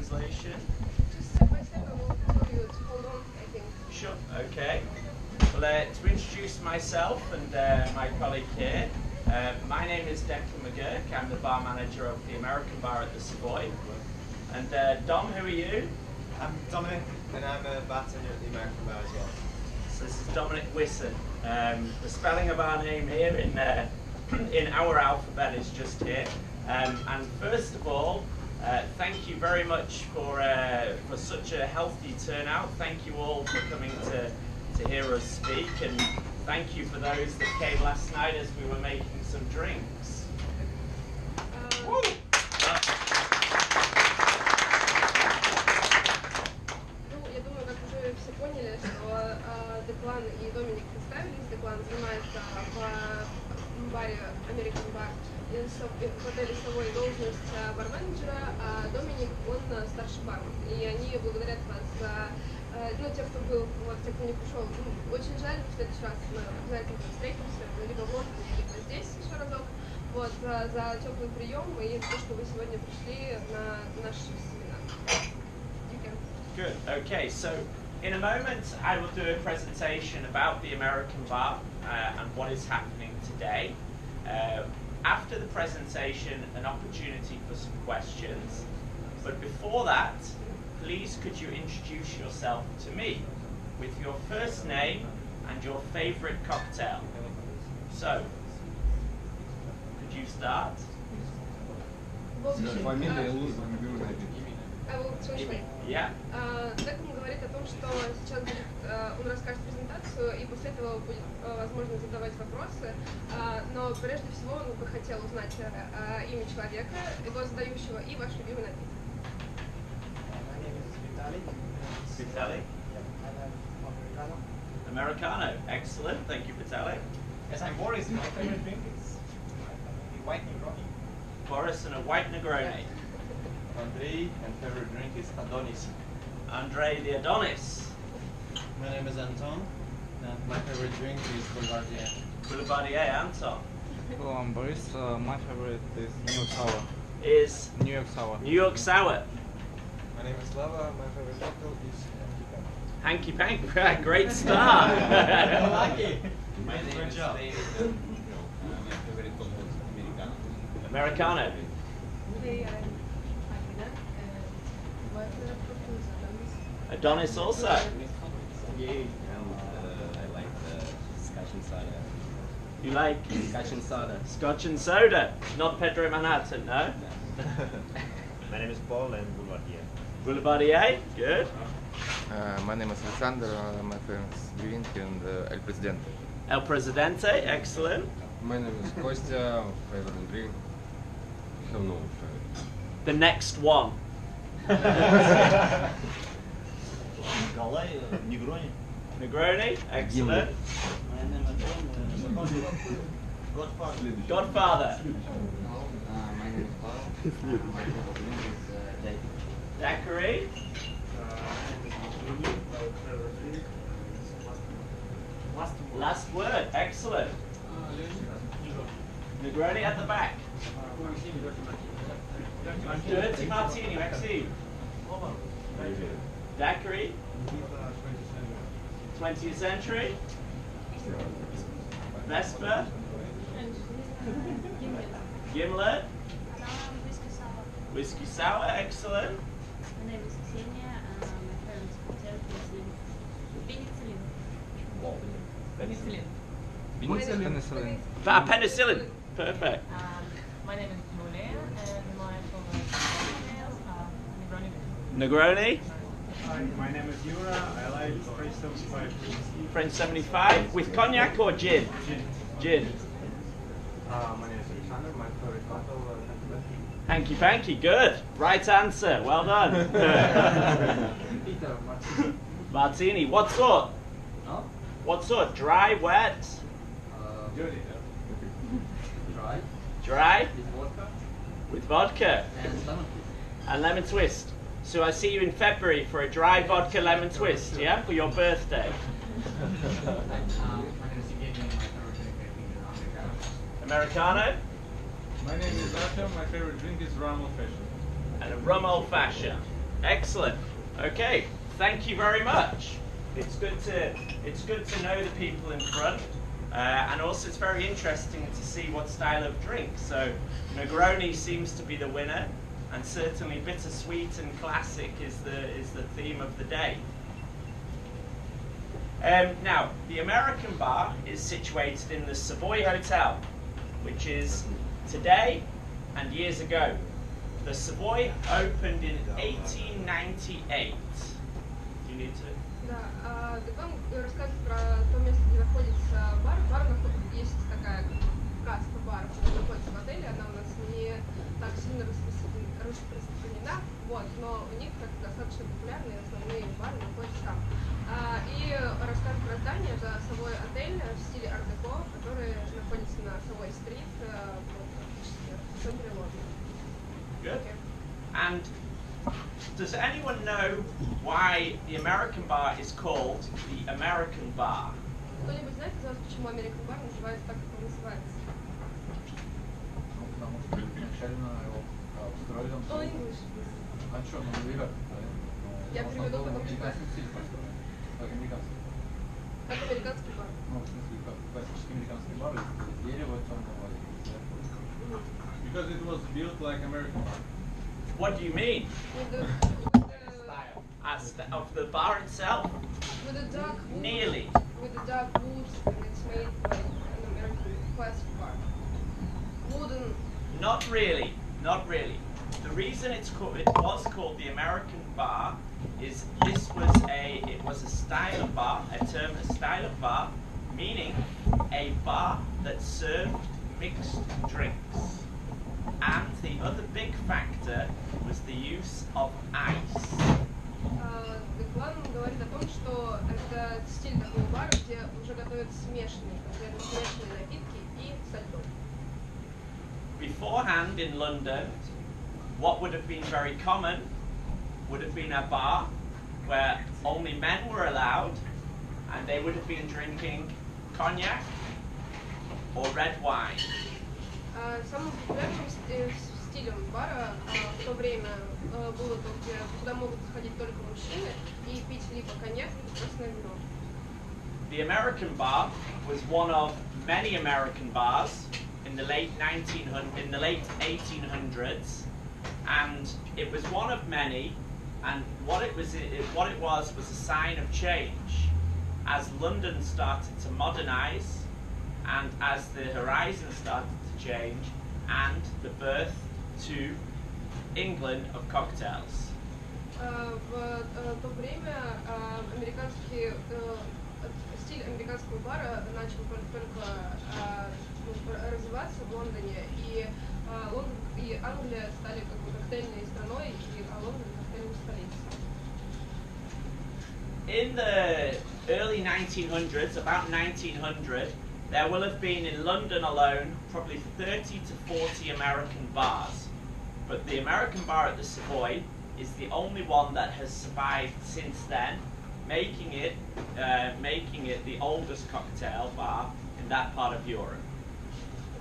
translation? Just step by step, I will tell you to hold on, I think. Sure, okay. Well, to introduce myself and my colleague here, my name is Declan McGurk. I'm the bar manager of the American bar at the Savoy. And Dom, who are you? I'm Dominic, and I'm a bartender at the American bar as well. So this is Dominic Wisson. The spelling of our name here in our alphabet is just here. And first of all, thank you very much for such a healthy turnout. Thank you all for coming to hear us speak, and thank you for those that came last night as we were making some drinks. Woo! Я думаю, как уже все поняли, что Деклан и Доминик представились. Деклан занимается в баре American Bar в отеле Savoy должность барменеджера, а Доминик, он старший бармен. И они благодарят вас за, те, кто был, те, кто не пришел, очень жаль, в следующий раз мы обязательно встретимся, либо в Лондоне, либо здесь еще разок, за теплый прием и то, что вы сегодня пришли на наш семинар. Good. Okay, so in a moment I will do a presentation about the American bar and what is happening today. After the presentation, an opportunity for some questions. But before that, please could you introduce yourself to me with your first name and your favorite cocktail. So, could you start? Yeah. Декан говорит о том, что сейчас будет, он расскажет презентацию, и после этого будет возможность задавать вопросы. Но прежде всего он бы хотел узнать имя человека, его задающего, и ваш любимый напиток. Vitaly? Americano. Excellent. Thank you, Vitaly. Yes, I'm Boris. My favorite drink is a white Negroni. Boris and a white Negroni. Andrei, and favorite drink is Adonis. Andrei the Adonis. My name is Anton, and my favorite drink is Boulevardier. Boulevardier, Anton. Hello, I'm Boris. My favorite is New York Sour. Is New York Sour. New York Sour. My name is Slava. My favorite cocktail is Hanky Pank. Great start. Lucky. My name is David. My favorite cocktail is Americano. Americano. Adonis also. Yeah, and I like the Scotch and soda. You like Scotch and soda. Scotch and soda. Not Pedro Manhattan, no? My name is Paul and Boulevardier. Boulevardier, good. My name is Alexander. My friend's drink and El Presidente. El Presidente, excellent. My name is Kostya. Favorite drink? No. The next one. Николай, Negroni. Negroni, excellent. My name is Godfather. Godfather. My name is Paul. My favorite drink is Daiquiri. Last word, excellent. Negroni at the back. Dirty Martini, Maxime. Daiquiri. 20th century. Vesper. Gimlet. Whiskey sour, excellent. My name is Ksenia, my parents' hotel is Penicillin. Penicillin. Penicillin. Perfect. My name is Julia, and my favorite cocktail is Negroni. Negroni. Hi, my name is Yura. I like French 75. French 75 with cognac or gin? Gin. My name is Alexander. My favorite cocktail is Hanky Panky, good. Right answer. Well done. Peter Martini. What sort? No? What sort? Dry, wet? Dry. Dry? With vodka. With vodka. And lemon twist. And lemon twist. So I see you in February for a dry vodka lemon twist, yeah? For your birthday. Americano? My name is Artem. My favorite drink is rum old fashioned. And a rum old fashioned. Excellent. Okay, thank you very much. It's good to know the people in front, and also it's very interesting to see what style of drink. So Negroni seems to be the winner, and certainly bittersweet and classic is the theme of the day. Now, the American bar is situated in the Savoy Hotel, which is today and years ago. The Savoy opened in 1898. Do you need to? Да, Декан рассказывает про то место, где находится бар. Бар есть такая каста баров, которая находится в отеле. Она у нас не так сильно распространена, вот, но у них так достаточно популярные основные бары находятся там. И рассказывает про здание, это Savoy отель в стиле ар-деко, который находится на Savoy-стрит, практически в центре Лондона. Good. And does anyone know why the American bar is called the American bar? Кто-нибудь знает из вас, почему American bar называется так, как он называется? Ну, потому что изначально его устроили он... Oh, English. А что, ну, ребят, Я переведу потом читать. американский стиль построен. Как американский. Как американский бар. Ну, в смысле, как классический американский бар, из дерева темного и Because it was built like American bar. What do you mean? Of the bar itself? With the dark wood. Nearly. With the dark wood, and it's made like an American classic bar. Wooden. Not really. Not really. The reason it was called the American bar is it was a style of bar, a style of bar, meaning a bar that served mixed drinks. And the other big factor was the use of ice. Деклан говорит о том, что это стиль такого бара, где уже готовят смешанные напитки и со льдом. Beforehand in London, what would have been very common would have been a bar where only men were allowed, and they would have been drinking cognac or red wine. Самым популярным стилем бара в то время было то, где туда могут ходить только мужчины и пить либо коньяк, либо красное вино. The American bar was one of many American bars in the late 1800s, and it was one of many. And what it was a sign of change as London started to modernise, and as the horizon started to change, and the birth to England of cocktails. В то время стиль американского бара начал только развиваться в Лондоне, и Лондон и Англия стали как бы коктейльной страной, а Лондон коктейльной столицей. In the early 1900s, about 1900, there will have been in London alone probably 30 to 40 American bars. But the American bar at the Savoy is the only one that has survived since then, making it the oldest cocktail bar in that part of Europe.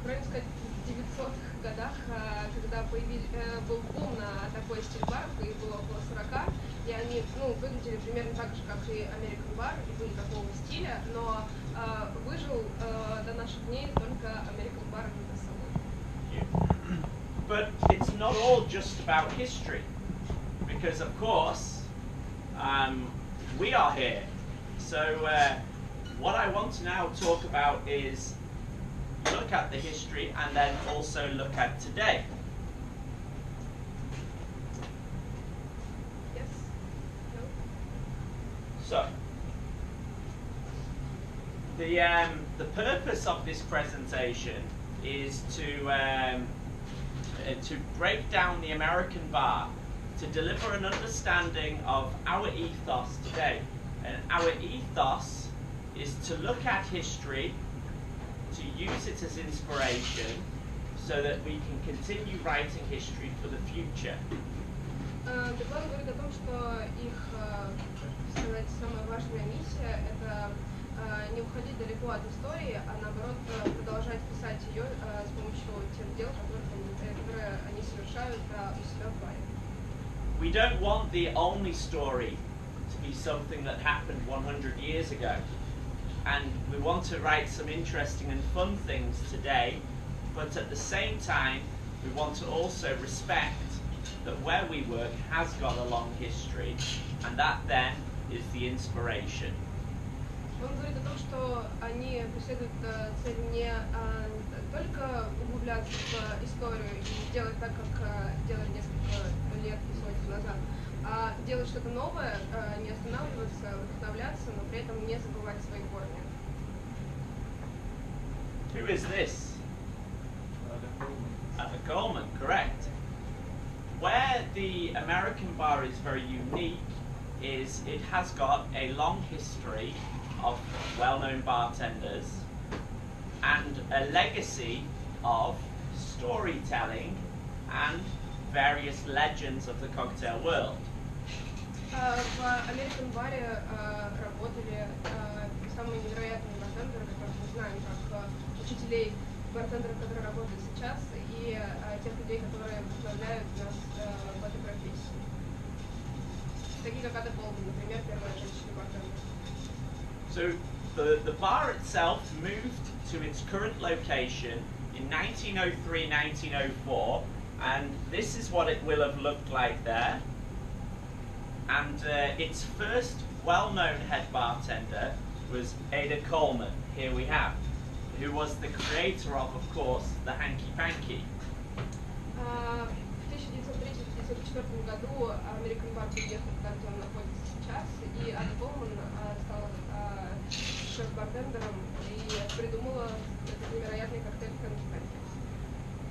Правильно сказать, в 900-х годах, когда был бум на такой стиль баров, их было около 40, и они выглядели примерно так же, как и American bar, и были такого стиля, но выжил до наших дней только American bar на Savoy. But it's not all just about history, because of course we are here. So what I want to now talk about is look at the history and then also look at today. Yes. No. So the purpose of this presentation is to break down the American bar, to deliver an understanding of our ethos today. And our ethos is to look at history, to use it as inspiration, so that we can continue writing history for the future. Деклан говорит о том, что их, самая важная миссия – это не уходить далеко от истории, а наоборот продолжать писать ее с помощью тех дел, которые они совершают у себя в баре. we don't want the only story to be something that happened 100 years ago. And we want to write some interesting and fun things today, but at the same time, we want to also respect that where we work has got a long history, and that then is the inspiration. Он говорит о том, что они преследуют цель не только углубляться в историю и делать так, как делали несколько лет и сотен назад, а делать что-то новое, не останавливаться, вдохновляться, но при этом не забывать свои корни. Who is this? Arthur Coleman, correct. Where the American bar is very unique is it has got a long history of well-known bartenders and a legacy of storytelling and various legends of the cocktail world. В American баре работали самые невероятные бартендеры, которых мы знаем, как учителей бартендеров, которые работают сейчас, и тех людей, которые вдохновляют нас в этой профессии. Такие как Ада Колман, например, первая женщина-бартендер. So the bar itself moved to its current location in 1903-1904, and this is what it will have looked like there. And its first well-known head bartender was Ada Coleman, here we have, who was the creator of course, the Hanky Panky. В 1903-1904 году American Bar приехал туда, где он находится сейчас, и Ада Колман стала шеф-бартендером и придумала этот невероятный коктейль Hanky Panky.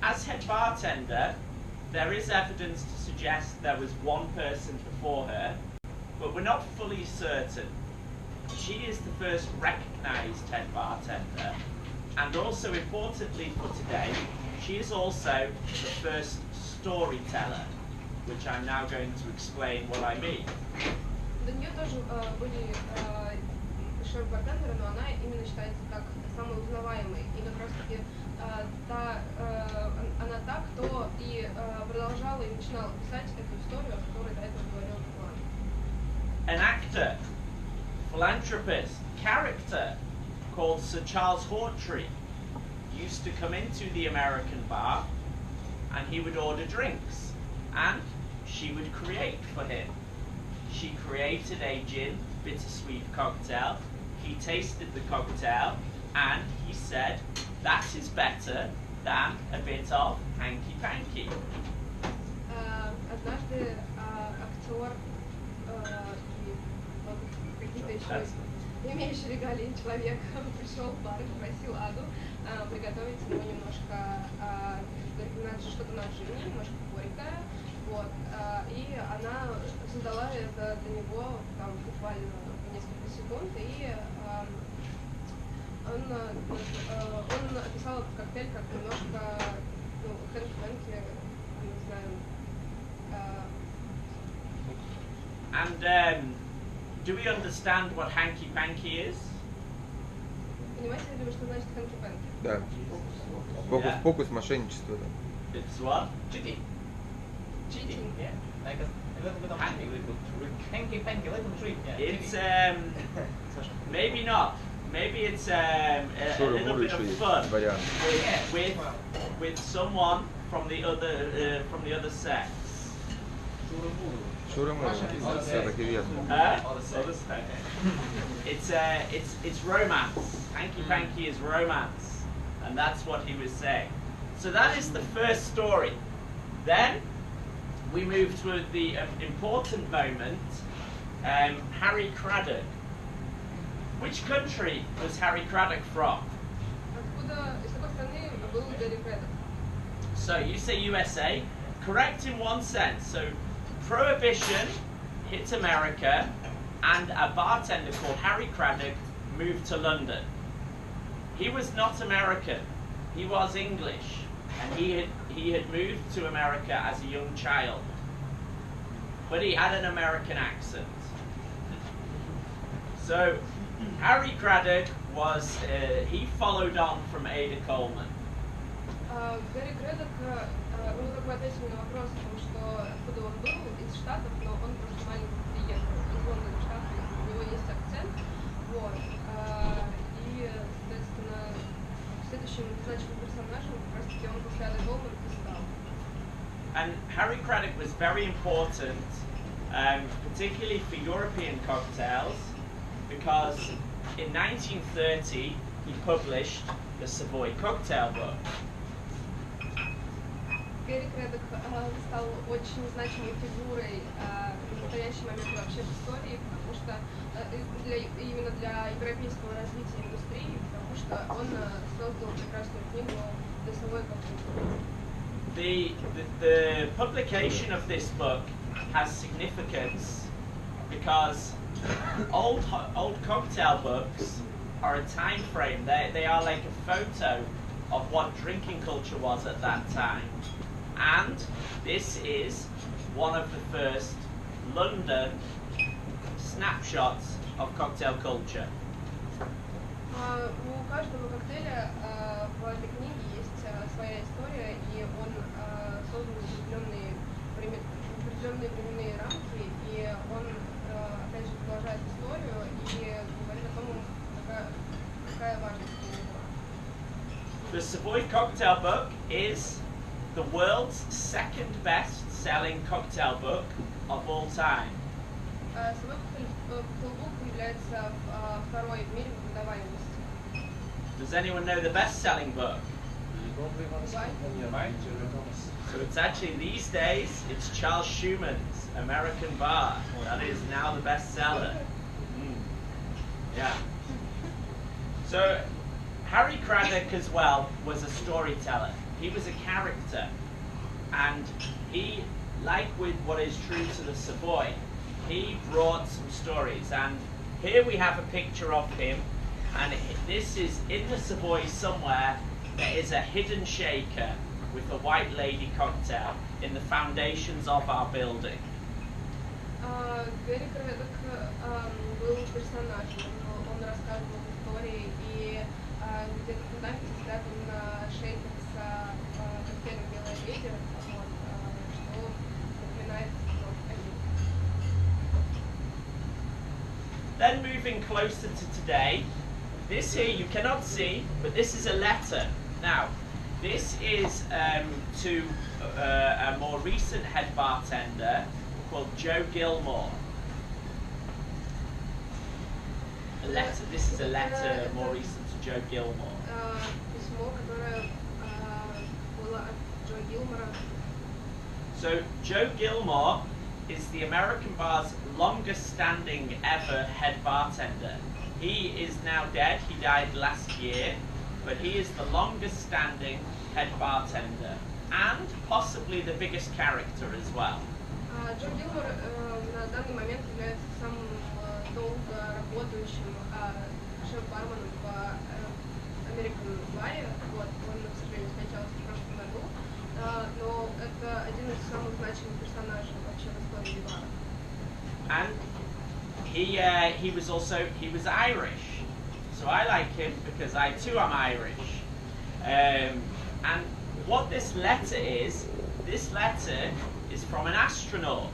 As head bartender, there is evidence to suggest there was one person before her, but we're not fully certain. She is the first recognised head bartender, and also importantly for today, she is also the first storyteller, which I'm now going to explain what I mean. До нее тоже были шеф-бартендеры, но она именно считается как самой узнаваемой. И как раз таки она та, кто и продолжала и начинала писать эту историю, о которой до этого говорил План. An actor, philanthropist, character called Sir Charles Hawtrey used to come into the American bar and he would order drinks and she would create for him. She created a gin bittersweet cocktail. He tasted the cocktail and he said, that is better than a bit of Hanky Panky. Однажды актер и какие-то еще имеющие регалии человек пришел в бар и попросил Аду приготовить ему немножко что-то на джине, немножко горькое, вот, и она создала это для него там буквально несколько секунд, и он описал этот коктейль как немножко, Hanky-Panky, не знаю. And do we understand what Hanky Panky is? Понимаете ли вы, что значит Hanky-Panky? Да. Фокус, мошенничество. It's what? Cheating. Cheating. Yeah. Like a little bit of hanky panky, little treat. Yeah. It's maybe not. Maybe it's a little bit of fun with someone from the other sex. It's romance. Hanky Panky is romance, and that's what he was saying. So that is the first story. Then we move to the important moment. Harry Craddock. Which country was Harry Craddock from? Из какой страны был Гарри Крэддок? So you say USA. Correct in one sense. So Prohibition hit America, and a bartender called Harry Craddock moved to London. He was not American. He was English, and he had moved to America as a young child. But he had an American accent. So Harry Craddock was, he followed on from Ada Coleman. Гарри Крэддок ну, как бы ответили на вопрос о том, что откуда он был, из Штатов, но он просто маленький приехал из Лондона в Штаты, у него есть акцент, вот. И, соответственно, следующим значимым персонажем как раз таки он после Ады Голмана и стал. And Harry Craddock was very important, particularly for European cocktails, because in 1930 he published the Savoy cocktail book. Гэри Крэддок стал очень значимой фигурой в настоящий момент вообще в истории, потому что именно для европейского развития индустрии, потому что он создал прекрасную книгу The Savoy Cocktail. The publication of this book has significance because old cocktail books are a time frame. They are like a photo of what drinking culture was at that time. And this is one of the first London snapshots of cocktail culture. У каждого коктейля в этой книге есть своя история, и он создан в определенные временные рамки, и он, опять же, продолжает историю и говорит о том, какая важность у него. The Savoy Cocktail Book is the world's second best-selling cocktail book of all time. Savoy Cocktail Book является второй в мире по продаваемости. Does anyone know the best-selling book? So it's actually these days, it's Charles Schumann's American Bar. That is now the bestseller. Yeah. So Harry Craddock as well was a storyteller. He was a character, and he, like with what is true to the Savoy, he brought some stories. And here we have a picture of him, and this is in the Savoy somewhere. There is a hidden shaker with a white lady cocktail in the foundations of our building. Гэри Крэддок был персонажем, он рассказывал истории, и где-то в фундамента спрятан шейкер с коктейлем «Белая леди», что напоминает о нем. Then moving closer to today, this here you cannot see, but this is a letter. Now, this is to a more recent head bartender called Joe Gilmore. This is a letter more recent to Joe Gilmore. Письмо, которое было от Джо Гилмора. So Joe Gilmore is the American bar's longest standing ever head bartender. He is now dead, he died last year, but he is the longest standing head bartender and possibly the biggest character as well. Джо Гилмор на данный момент является самым долго работающим шеф-барменом в American баре. Вот, он, к сожалению, скончался в прошлом году, но это один из самых значимых персонажей вообще в истории бара. And he was Irish, so I like him because I too am Irish. And what this letter is from an astronaut.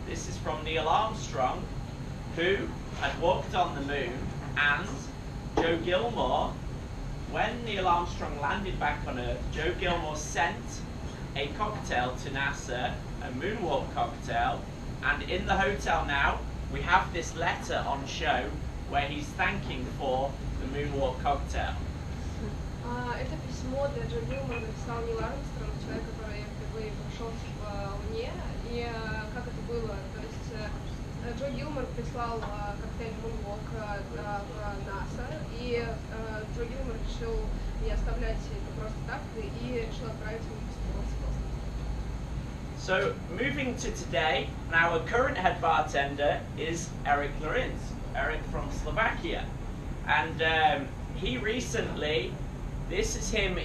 This is from Neil Armstrong, who had walked on the moon, and Joe Gilmore, when Neil Armstrong landed back on Earth, Joe Gilmore sent a cocktail to NASA, a moonwalk cocktail, and in the hotel now, we have this letter on show where he's thanking for the moonwalk cocktail. Это письмо для Джо Гилмора написал Нил Армстронг, человек, который впервые прошел в Луне, и как это было, то есть Джо Гилмор прислал коктейль Moonwalk в НАСА, и Джо Гилмор решил не оставлять это просто так, и решил отправить ему письмо. So moving to today, now our current head bartender is Eric Lorenz, Eric from Slovakia, and he recently, this is him,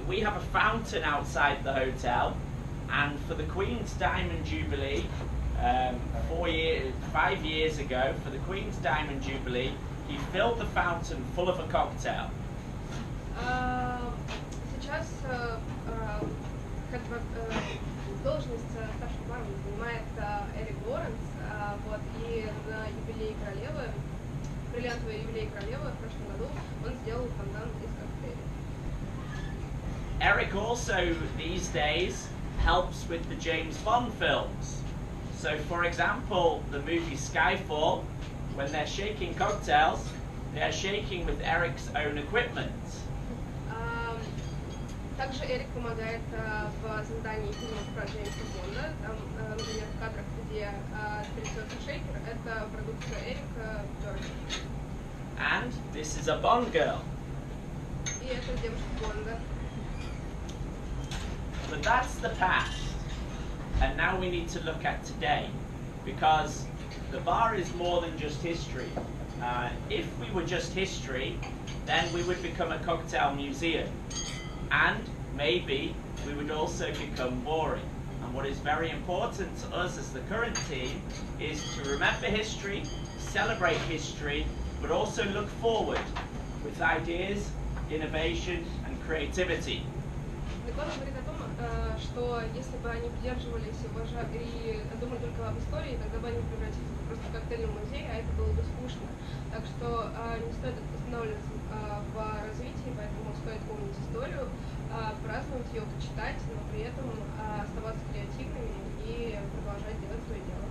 we have a fountain outside the hotel, and for the Queen's Diamond Jubilee, 5 years ago, for the Queen's Diamond Jubilee, he filled the fountain full of a cocktail. Сейчас должность старшего бармена занимает Эрик Лоренс, вот, и на юбилей королевы, бриллиантовый юбилей королевы в прошлом году он сделал фонтан из коктейлей. Eric also, these days, helps with the James Bond films. So, for example, the movie Skyfall, when they're shaking cocktails, they're shaking with Eric's own equipment. Также Эрик помогает в создании фильмов про Джеймса Бонда. Там, например, в кадрах, где трясется шейкер, это продукция Эрика Джорджа. And this is a Bond girl. И это девушка Бонда. But that's the past. And now we need to look at today. Because the bar is more than just history. If we were just history, then we would become a cocktail museum. And maybe we would also become boring. And what is very important to us as the current team is to remember history, celebrate history, but also look forward with ideas, innovation and creativity. Доклад говорит о том, что если бы они придерживались и думали только об истории, тогда бы они превратились просто в коктейльный музей, а это было бы скучно. Так что не стоит останавливаться в развитии, поэтому стоит помнить историю, праздновать ее, почитать, но при этом оставаться креативными и продолжать делать свое дело.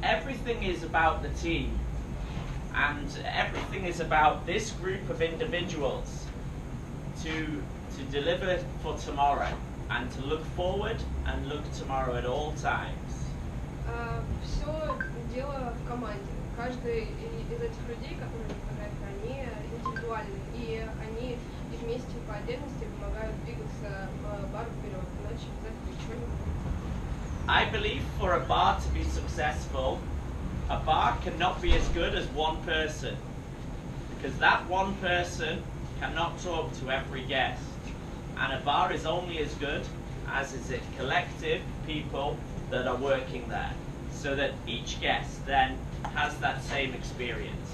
Everything is about the team, and everything is about this group of individuals to deliver for tomorrow and to look forward and look tomorrow at all times. Все дело в команде. Каждый из этих людей, которые на фотографии, они индивидуальны, и они и вместе по отдельности помогают двигаться бару вперед, иначе без этого ничего не будет. I believe for a bar to be successful, a bar cannot be as good as one person, because that one person cannot talk to every guest. And a bar is only as good as is it collective people that are working there, so that each guest then has that same experience.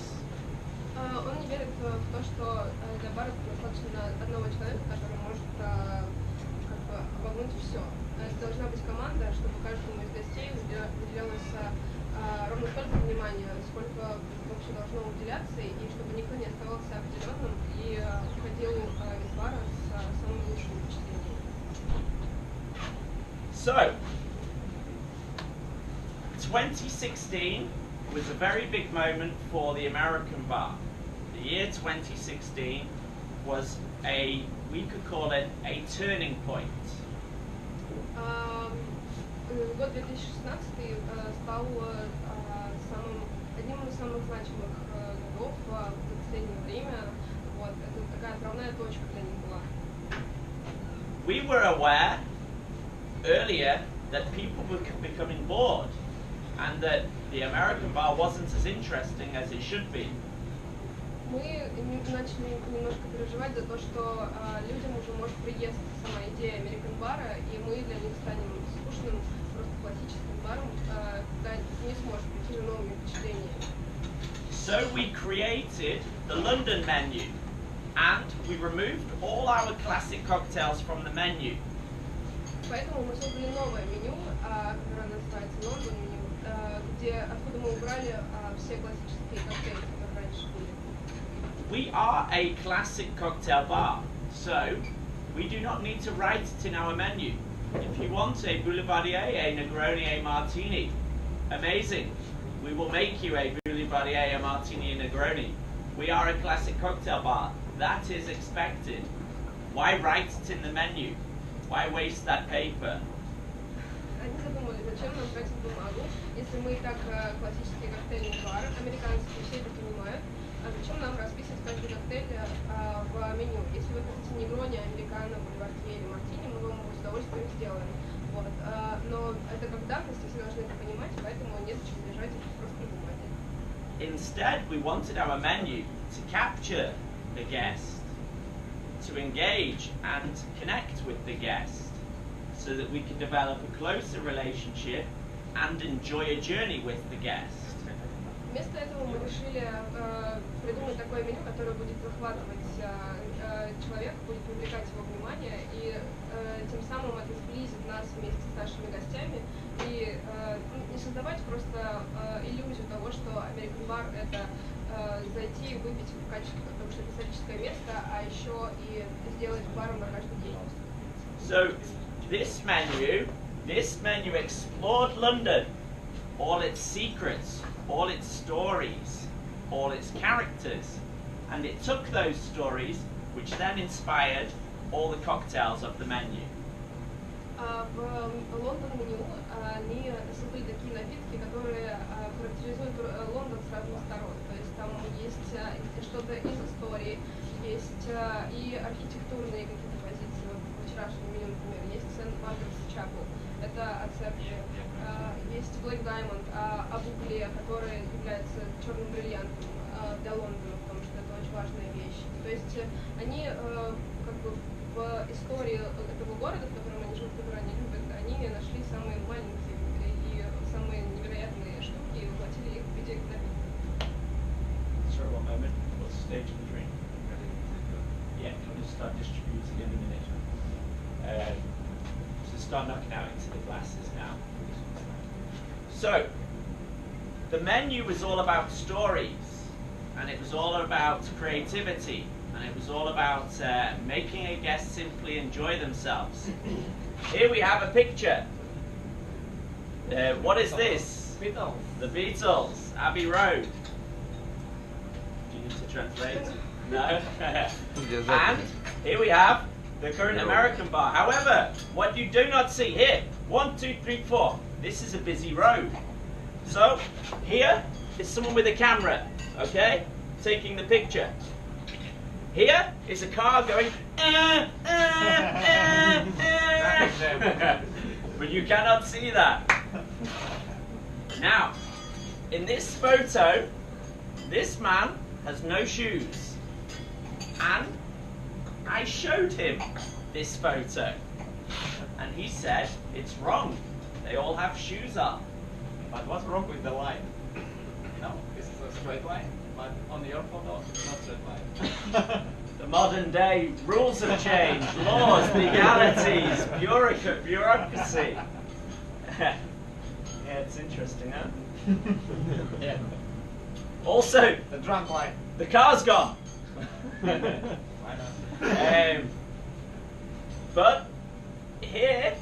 Он не верит в то, что для бара достаточно одного человека, который может как бы обогнуть все. Это должна быть команда, чтобы каждому из гостей уделялось ровно столько внимания, сколько вообще должно уделяться, и чтобы никто не оставался определенным и уходил из бара с самыми лучшими впечатлениями. So, 2016 was a very big moment for the American bar. The year 2016 was we could call it a turning point. Год 2016 стал одним из самых значимых годов в последнее время. Вот, это такая отправная точка для них была. We were aware earlier that people were becoming bored and that the American bar wasn't as interesting as it should be. Мы начали немножко переживать за то, что людям уже может приесть сама идея American бара, и мы для них станем скучным, просто классическим баром, когда не сможем прийти на новыми впечатлениями. So we created the London menu, and we removed all our classic cocktails from the menu. Поэтому мы создали новое меню, которое называется London меню, откуда мы убрали все классические коктейли, которые раньше были. We are a classic cocktail bar, so we do not need to write it in our menu. If you want a Boulevardier, a Negroni, a Martini, amazing. We will make you a Boulevardier, a Martini, a Negroni. We are a classic cocktail bar. That is expected. Why write it in the menu? Why waste that paper? Они задумали, зачем нам тратить бумагу, если мы и так классический коктейльный бар, американские все это понимают, а зачем нам расписывать каждый коктейль в меню? Если вы хотите негрони, американо, бульвардье или мартини, мы вам его с удовольствием сделаем. Вот. Но это как давность, все должны это понимать, поэтому незачем держать их просто на бумаге. Instead, we wanted our menu to capture the guest, to engage and connect with the guest, so that we can develop a closer relationship and enjoy a journey with the guest. Мы Вместо этого мы решили придумать такое меню, которое будет захватывать человека, будет привлекать его внимание, и тем самым это сблизит нас вместе с нашими гостями, и не создавать просто иллюзию того, что American Bar — это зайти и выпить в качестве, потому что это историческое место, а еще и сделать баром на каждый день. So this menu explored London, all its secrets, all its stories, all its characters, and it took those stories, which then inspired all the cocktails of the menu. В Лондон меню они создали такие напитки, которые характеризуют Лондон с разных сторон. То есть там есть что-то из истории, есть и архитектурные какие-то позиции. Вот в вчерашнем меню, например, есть Сент-Маргарет's Chapel, это от церкви. Есть Black Diamond об угле, который является черным бриллиантом для Лондона, потому что это очень важная вещь. То есть они как бы в истории этого города, в котором они живут, который они любят, они нашли самые маленькие и самые невероятные штуки и воплотили их в виде напитков. Sorry, one moment. What's the stage of the drink? Yeah, can we just start distributing in a minute? So start knocking out into the glasses now. So, the menu was all about stories, and it was all about creativity, and it was all about making a guest simply enjoy themselves. Here we have a picture. What is this? Beatles. The Beatles, Abbey Road. Do you need to translate? No? And here we have the current American bar. However, what you do not see here, 1, 2, 3, 4, this is a busy road. So, here is someone with a camera, okay, taking the picture. Here is a car going, but you cannot see that. Now, in this photo, this man has no shoes. And I showed him this photo. And he said, it's wrong. They all have shoes on. But what's wrong with the line? No, this is a straight line. But on your photo, not straight line. The modern day rules have changed. Laws, legalities, bureaucracy. Yeah, it's interesting, huh? Yeah. Also, The drunk line. the car's gone. Why not? But here,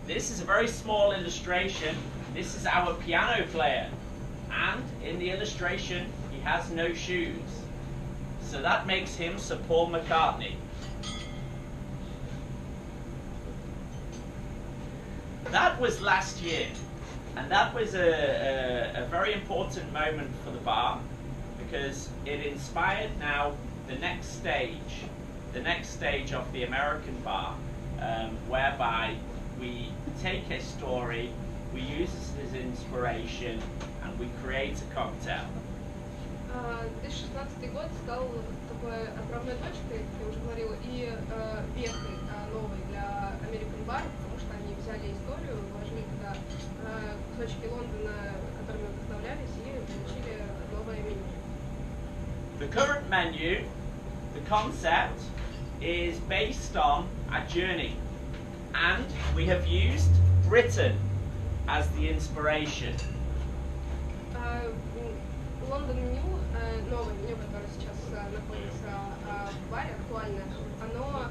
this is a very small illustration. This is our piano player. And in the illustration, he has no shoes. So that makes him Sir Paul McCartney. That was last year. And that was a very important moment for the bar, because it inspired now the next stage of the American bar, whereby we take a story, we use it as inspiration, and we create a cocktail. 2016 год стал такой отправной точкой, как я уже говорила, и вехой новой для American Bar, потому что они взяли историю, вложили туда кусочки Лондона, которыми вдохновлялись, и получили новое меню. The current menu, the concept, is based on a journey, and we have used Britain as the inspiration. Лондон меню, новое меню, которое сейчас находится в баре, актуальное, оно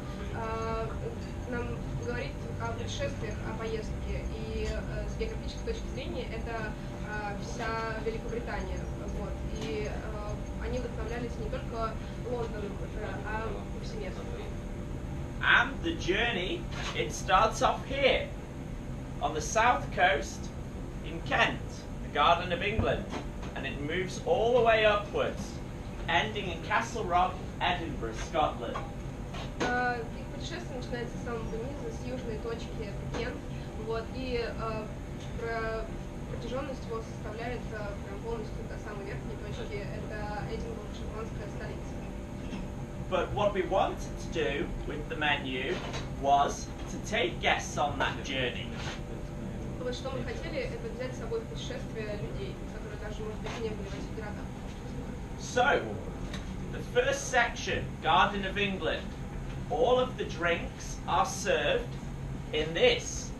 нам говорит о путешествиях, о поездке, и с географической точки зрения это вся Великобритания. Вот. И они вдохновлялись не только Лондоном, а повсеместно. And the journey, it starts off here, on the south coast in Kent, the Garden of England, and it moves all the way upwards, ending in Castle Rock, Edinburgh, Scotland. Их путешествие начинается с самого низа, с южной точки, это Кент, вот, и протяженность его составляет прям полностью до самой верхней точки, это Эдинбург, шотландская столица. But what we wanted to do with the menu was to take guests on that journey. Вот что мы хотели, это взять с собой в путешествие людей, которые также могут если не были в этих городах. So, the first section, Garden of England, all of the drinks are served in this,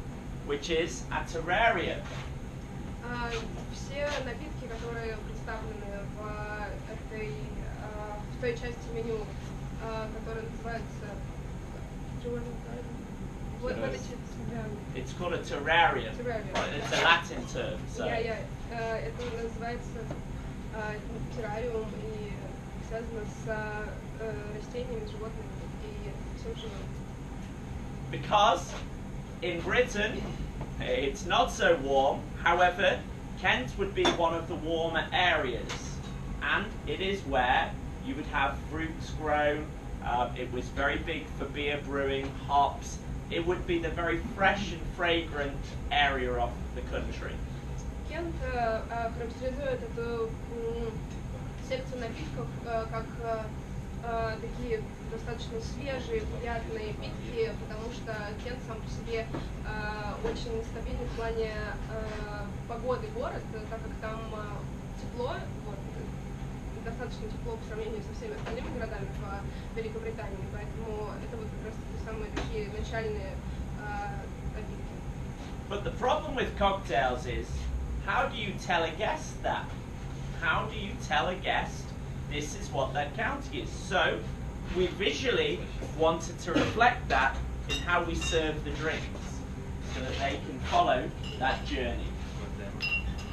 which is a terrarium. Все напитки, которые представлены в той части меню, которая называется It's called a terrarium. It's a Latin term. So. Это называется террариум и связано с растениями, животными и всем живым. Because in Britain it's not so warm. However, Kent would be one of the warmer areas, and it is where you would have fruits grown. It was very big for beer brewing, hops. It would be the very fresh and fragrant area of the country. Кент характеризует эту секцию напитков как такие достаточно свежие, приятные напитки, потому что Кент сам по себе очень стабильный в плане погоды город, так как там тепло, достаточно тепло по сравнению со всеми остальными городами в Великобритании, поэтому это вот как раз самые такие начальные напитки. But the problem with cocktails is, how do you tell a guest that? How do you tell a guest this is what their county is? So, we visually wanted to reflect that in how we serve the drinks, so that they can follow that journey.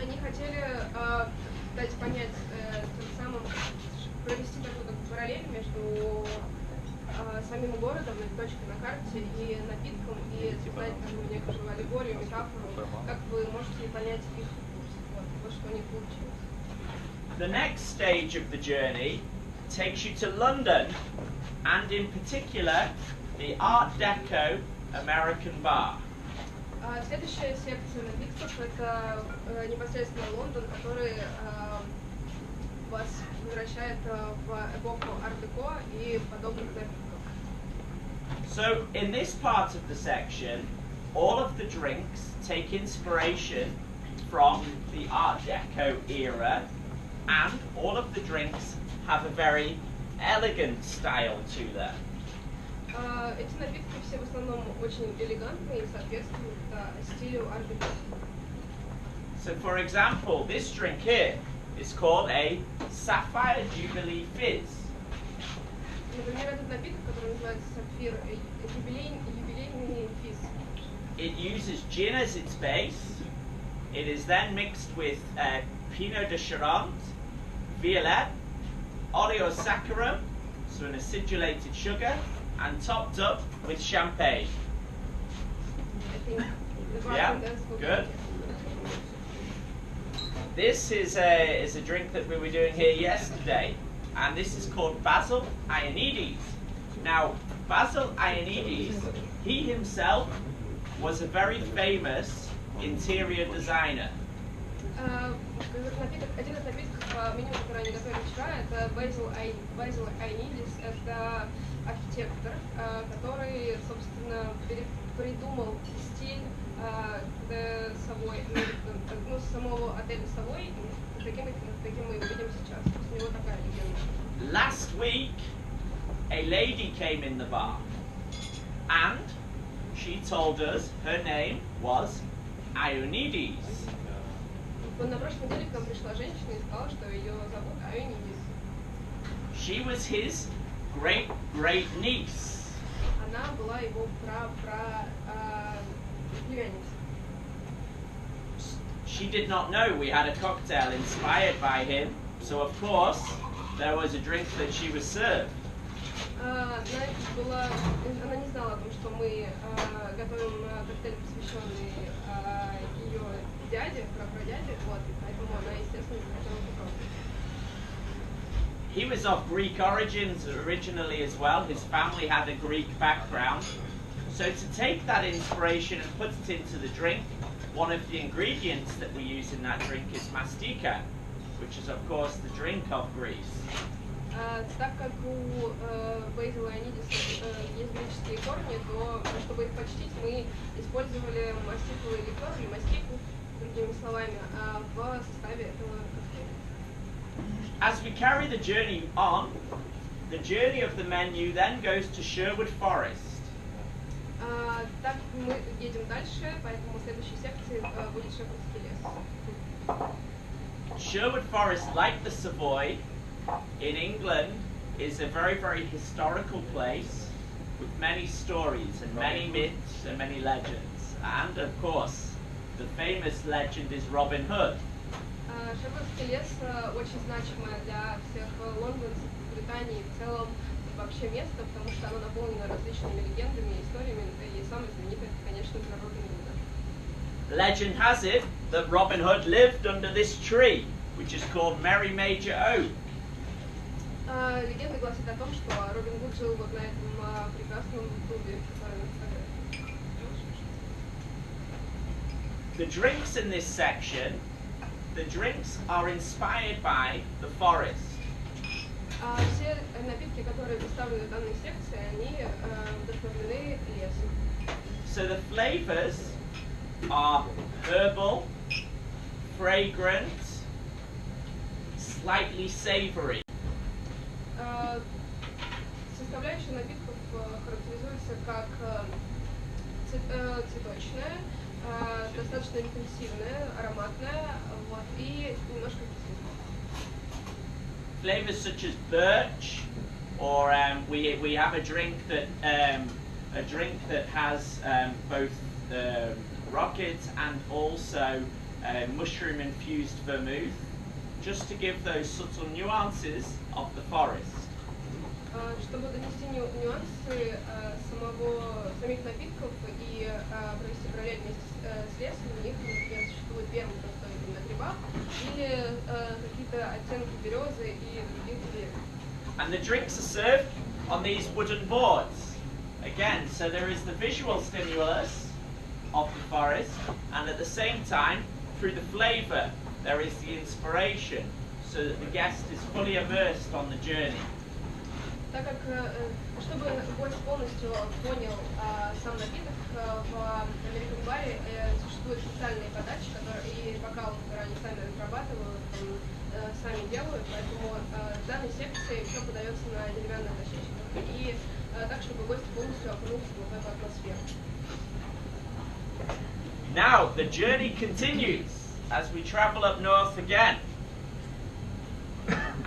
Они хотели дать понять, тем самым провести такую параллель между самим городом, точкой на карте, и напитком, и создать некоторую аллегорию, метафору, как вы можете понять их вкус, вот что у них получилось. The next stage of the journey takes you to London, and in particular, the Art Deco American bar. Следующая секция напитков — это непосредственно Лондон, который вас возвращает в эпоху арт-деко и подобных напитков. So, in this part of the section, all of the drinks take inspiration from the Art Deco era, and all of the drinks have a very elegant style to them. Эти напитки все в основном очень элегантные и соответствуют стилю арт-деко. So, for example, this drink here is called a Sapphire Jubilee Fizz. Например, этот напиток, который называется сапфир, юбилейный физз. It uses gin as its base. It is then mixed with Pinot de Charente, Violet, Oleosaccharum, so an acidulated sugar, and topped up with champagne. Yeah, good. This is a drink that we were doing here yesterday, and this is called Basil Ionides. Now, Basil Ionides, he himself was a very famous interior designer. Один из напитков меню, который они готовили вчера, это Basil Ionides. Это архитектор, который, собственно, придумал стиль Savoy, ну, самого отеля Savoy, таким мы его видим сейчас. У него такая легенда. Last week, a lady came in the bar, and she told us her name was Ionides. На прошлой неделе к нам пришла женщина и сказала, что ее зовут Ioannidis. She was his great niece. Она была его племянница. She did not know we had a cocktail inspired by him, so of course there was a drink that she was served. Она не знала о том, что мы готовим коктейль, посвященный ее дяде, прапрадяде, вот, поэтому она, естественно, захотела попробовать. He was of Greek origins originally as well. His family had a Greek background. So to take that inspiration and put it into the drink, one of the ingredients that we use in that drink is mastika, which is of course the drink of Greece. Так как у Basil Ionides есть греческие корни, то чтобы их почтить, мы использовали мастиковый ликер или мастику, другими словами, в составе этого коктейля. as we carry the journey on, the journey of the menu then goes to Sherwood Forest. Так мы едем дальше, поэтому в следующей секции будет Шервудский лес. Sherwood Forest, like the Savoy in England, is a very, very historical place with many stories and many myths and many legends. And of course, the famous legend is Robin Hood. Шервудский лес очень значимое для всех лондонцев, Британии в целом вообще место, потому что оно наполнено различными легендами и историями, и самое знаменитое, конечно, про Робин Гуда. Legend has it that Robin Hood lived under this tree, which is called Merry Major Oak. Легенда гласит о том, что Робин Гуд жил вот на этом прекрасном дубе, который на фотографии. The drinks in this section, the drinks are inspired by the forest. Все напитки, которые представлены в данной секции, они вдохновлены лесом. So the flavors are herbal, fragrant, slightly savory. Составляющая напитков характеризуется как цветочная, достаточно интенсивная, ароматная, вот, и немножко кислая. Flavors such as birch, or we have a drink that has both rocket and also mushroom infused vermouth, just to give those subtle nuances of the forest. Чтобы донести нюансы самих напитков и провести параллель вместе с лесом, у них, например, существует вермут, который на грибах, или какие-то оттенки березы и других деревьев. And the drinks are served on these wooden boards. Again, so there is the visual stimulus of the forest, and at the same time, through the flavour, there is the inspiration, so that the guest is fully immersed on the journey. Так как, чтобы гость полностью понял сам напиток, в American баре существует специальные подачи, и бокалы, которые они сами разрабатывают, сами делают, поэтому в данной секции все подается на деревянных дощечках, и так, чтобы гость полностью окунулся в эту атмосферу. Now the journey continues as we travel up north again.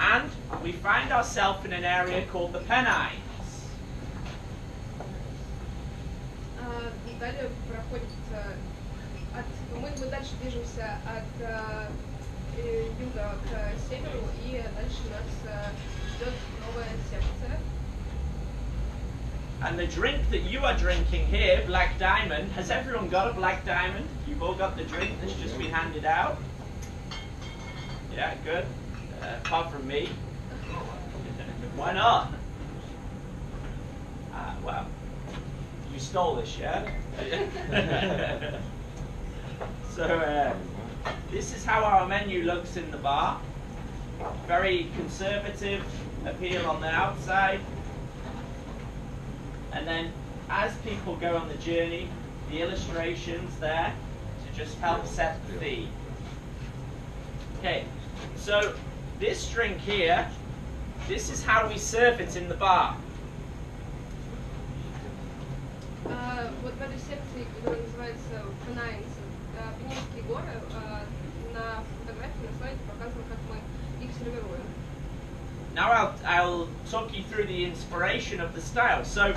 And we find ourselves in an area called the Pennines. Далее проходит мы дальше движемся от юга к северу, и дальше нас ждет новая секция. And the drink that you are drinking here, Black Diamond, has everyone got a Black Diamond? You've all got the drink that's just been handed out? Yeah, good. Apart from me. Why not? Well, you stole this, yeah? So, this is how our menu looks in the bar. Very conservative appeal on the outside. And then, as people go on the journey, the illustrations there to just help set the theme. Okay, so this drink here, this is how we serve it in the bar. Вот в этой секции, которая называется Pennines, Пенинские горы, на фотографии на слайде показано, как мы их сервируем. Now I'll talk you through the inspiration of the style. So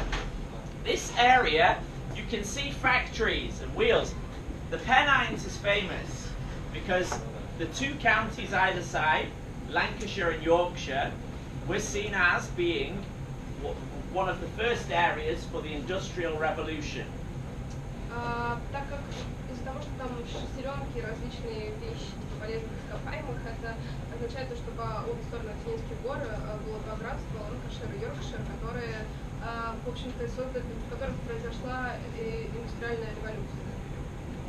this area, you can see factories and wheels. The Pennines is famous because the two counties either side, Lancashire and Yorkshire, were seen as being one of the first areas for the Industrial Revolution. Так как из-за того, что там шестеренки, различные вещи полезных ископаемых, это означает, что по обе стороны Пенинских гор было два графства, Ланкашир и Йоркшир, которые, в общем-то, в которых произошла индустриальная революция.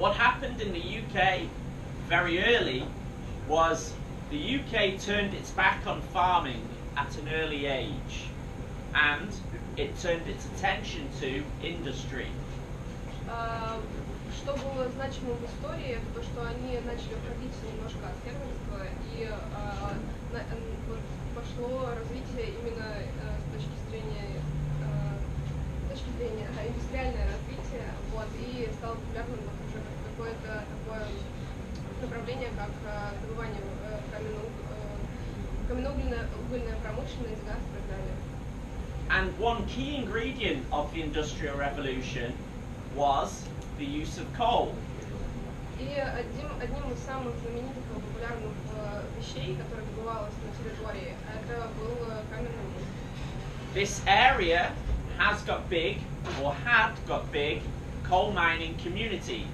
What happened in the UK very early was the UK turned its back on farming at an early age, and it turned its attention to industry. Что было значимым в истории, это то, что они начали уходить немножко от фермерства, и вот шло развитие именно с точки зрения индустриальное развитие, вот, и стало популярным вот уже какое-то такое направление, как добывание каменноугольная промышленность, газ и так далее. And one key ingredient of the Industrial Revolution was the use of coal. И одним из самых знаменитых и популярных вещей, которое добывалось на территории, это был каменный уголь. This area has got big, or had got big, coal mining communities.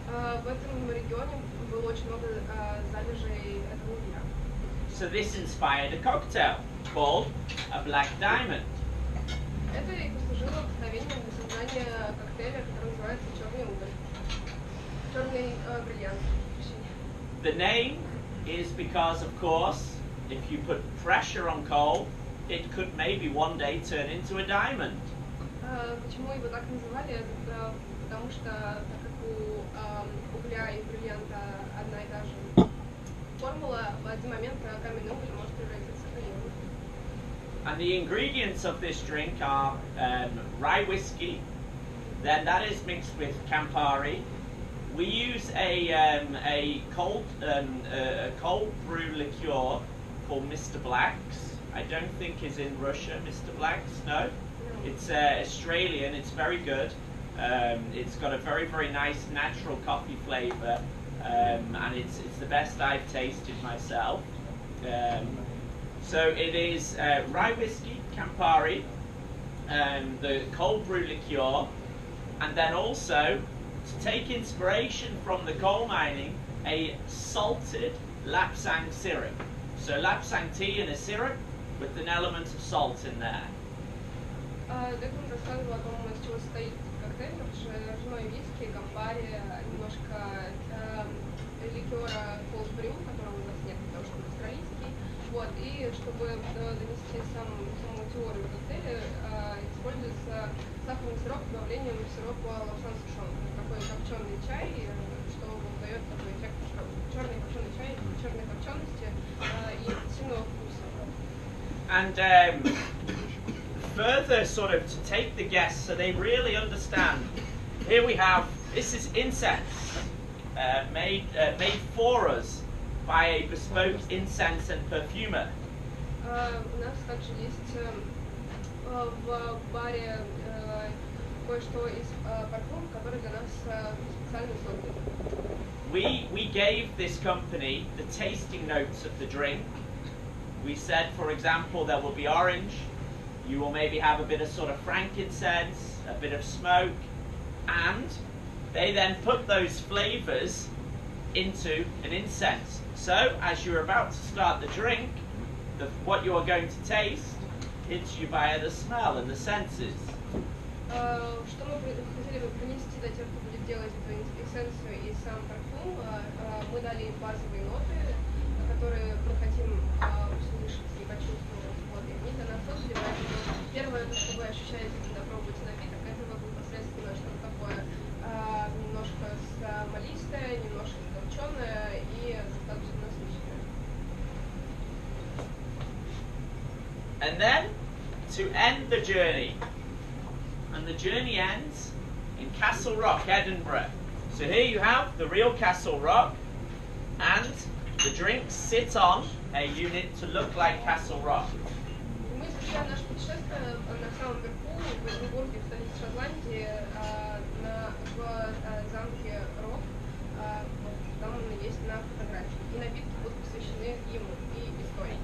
В этом регионе было очень много залежей этого угля. So this inspired a cocktail called a black diamond. Это и послужило вдохновением для создания коктейля, который называется черный уголь. Черный бриллиант. The name is because, of course, if you put pressure on coal, it could maybe one day turn into a diamond. Почему его так называли? Это потому что так как у угля и бриллианта одна и та же формула, в один момент каменный уголь может превратиться в бриллиант. And the ingredients of this drink are rye whiskey, then that is mixed with Campari. We use a cold brew liqueur called Mr. Black's. I don't think is in Russia, Mr. Black's, no? It's Australian, it's very good. It's got a very, very nice natural coffee flavour, and it's the best I've tasted myself. So it is rye whiskey, Campari, the cold brew liqueur, and then also, to take inspiration from the coal mining, a salted lapsang syrup. So lapsang tea in a syrup with an element of salt in there. Декун рассказывал о том, из чего состоит коктейль, ржаной виски, кампари, немножко ликера cold brew, которого у нас нет, потому что он австралийский. Вот, и чтобы донести саму теорию коктейля, используется сахарный сироп с добавлением сиропа лавсан сушон. Такой копченый чай, что дает такой эффект черный копченый чай, черной копчености и сильного вкуса. And further sort of to take the guests so they really understand, here we have, this is incense made for us by a bespoke incense and perfumer. У нас также есть в баре кое-что из парфюм, который для нас специально создан. We gave this company the tasting notes of the drink. We said, for example, there will be orange. You will maybe have a bit of sort of frankincense, a bit of smoke, and they then put those flavours into an incense. So, as you're about to start the drink, what you are going to taste hits you via the smell and the senses. Что мы хотели бы принести для тех, кто будет делать эту эссенцию и сам парфюм, мы дали им базовые ноты, которые мы хотим услышать и почувствовать. Вот, и они для нас создали, поэтому первое, что вы ощущаете, когда пробуете напиток, это вот непосредственно что-то такое немножко смолистое, немножко копченое и достаточно насыщенное. And then, to end the journey, and the journey ends in Castle Rock, Edinburgh. So here you have the real Castle Rock, and the drinks sit on a unit to look like Castle Rock. Мы завершаем наше путешествие на самом верху, в Эдинбурге, в столице Шотландии, в замке Рок. Там он есть на фотографии. И напитки будут посвящены ему и истории.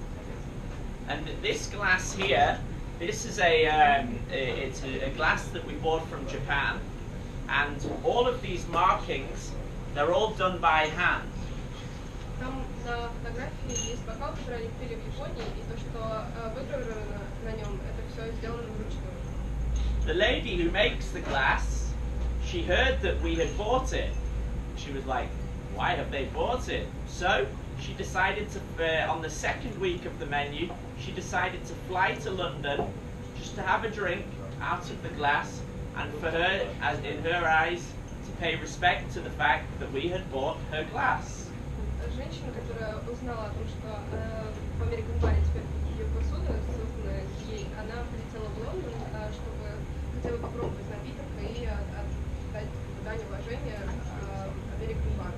And this glass here, this is it's a glass that we bought from Japan, and all of these markings, they're all done by hand. Там на фотографии есть бокал, который они купили в Японии, и то, что выгравировано на нем, это все сделано вручную. The lady who makes the glass, she heard that we had bought it. She was like, why have they bought it? So she decided to, on the second week of the menu, she decided to fly to London just to have a drink out of the glass, and for her, as in her eyes, to pay respect to the fact that we had bought her glass. Женщина, которая узнала о том, что в American Bar хотела попробовать напиток и отдать дань уважения American Bar.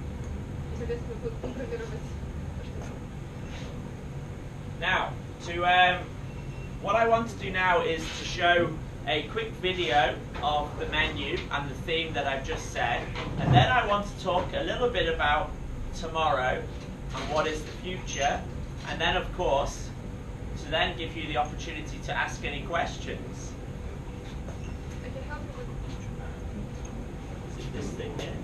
И, соответственно, контролировать то, что там. Now, what I want to do now is to show a quick video of the menu and the theme that I've just said, and then I want to talk a little bit about tomorrow and what is the future, and then of course to then give you the opportunity to ask any questions. I can help you with Is it this thing here?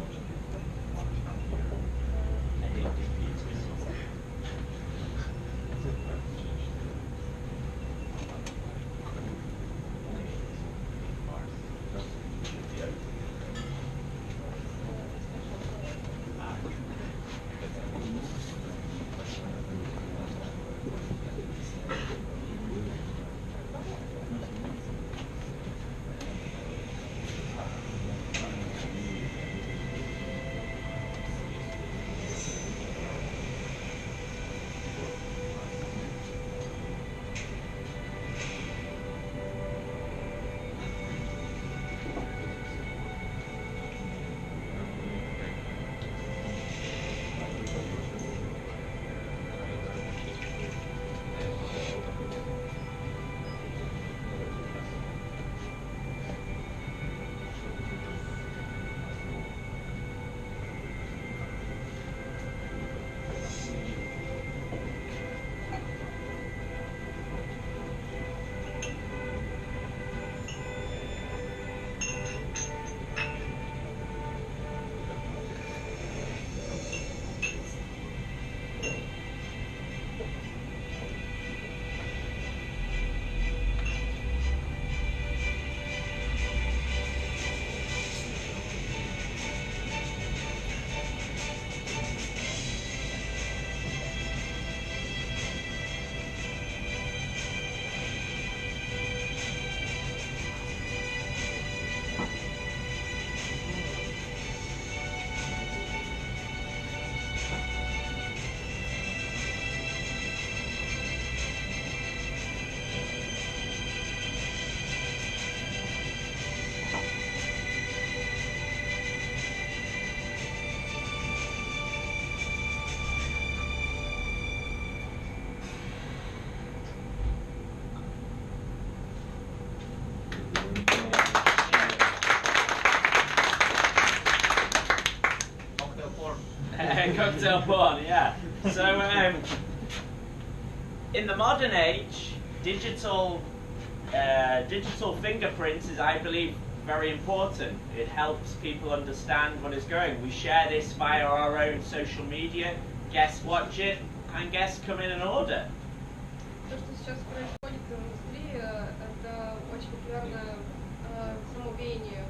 I hate computers. Cocktail porn, yeah. So, in the modern age, digital fingerprints is, I believe, very important. It helps people understand what is going. We share this via our own social media. Guests watch it, and guests come in and order. То, что сейчас происходит в индустрии, это очень популярное самовеяние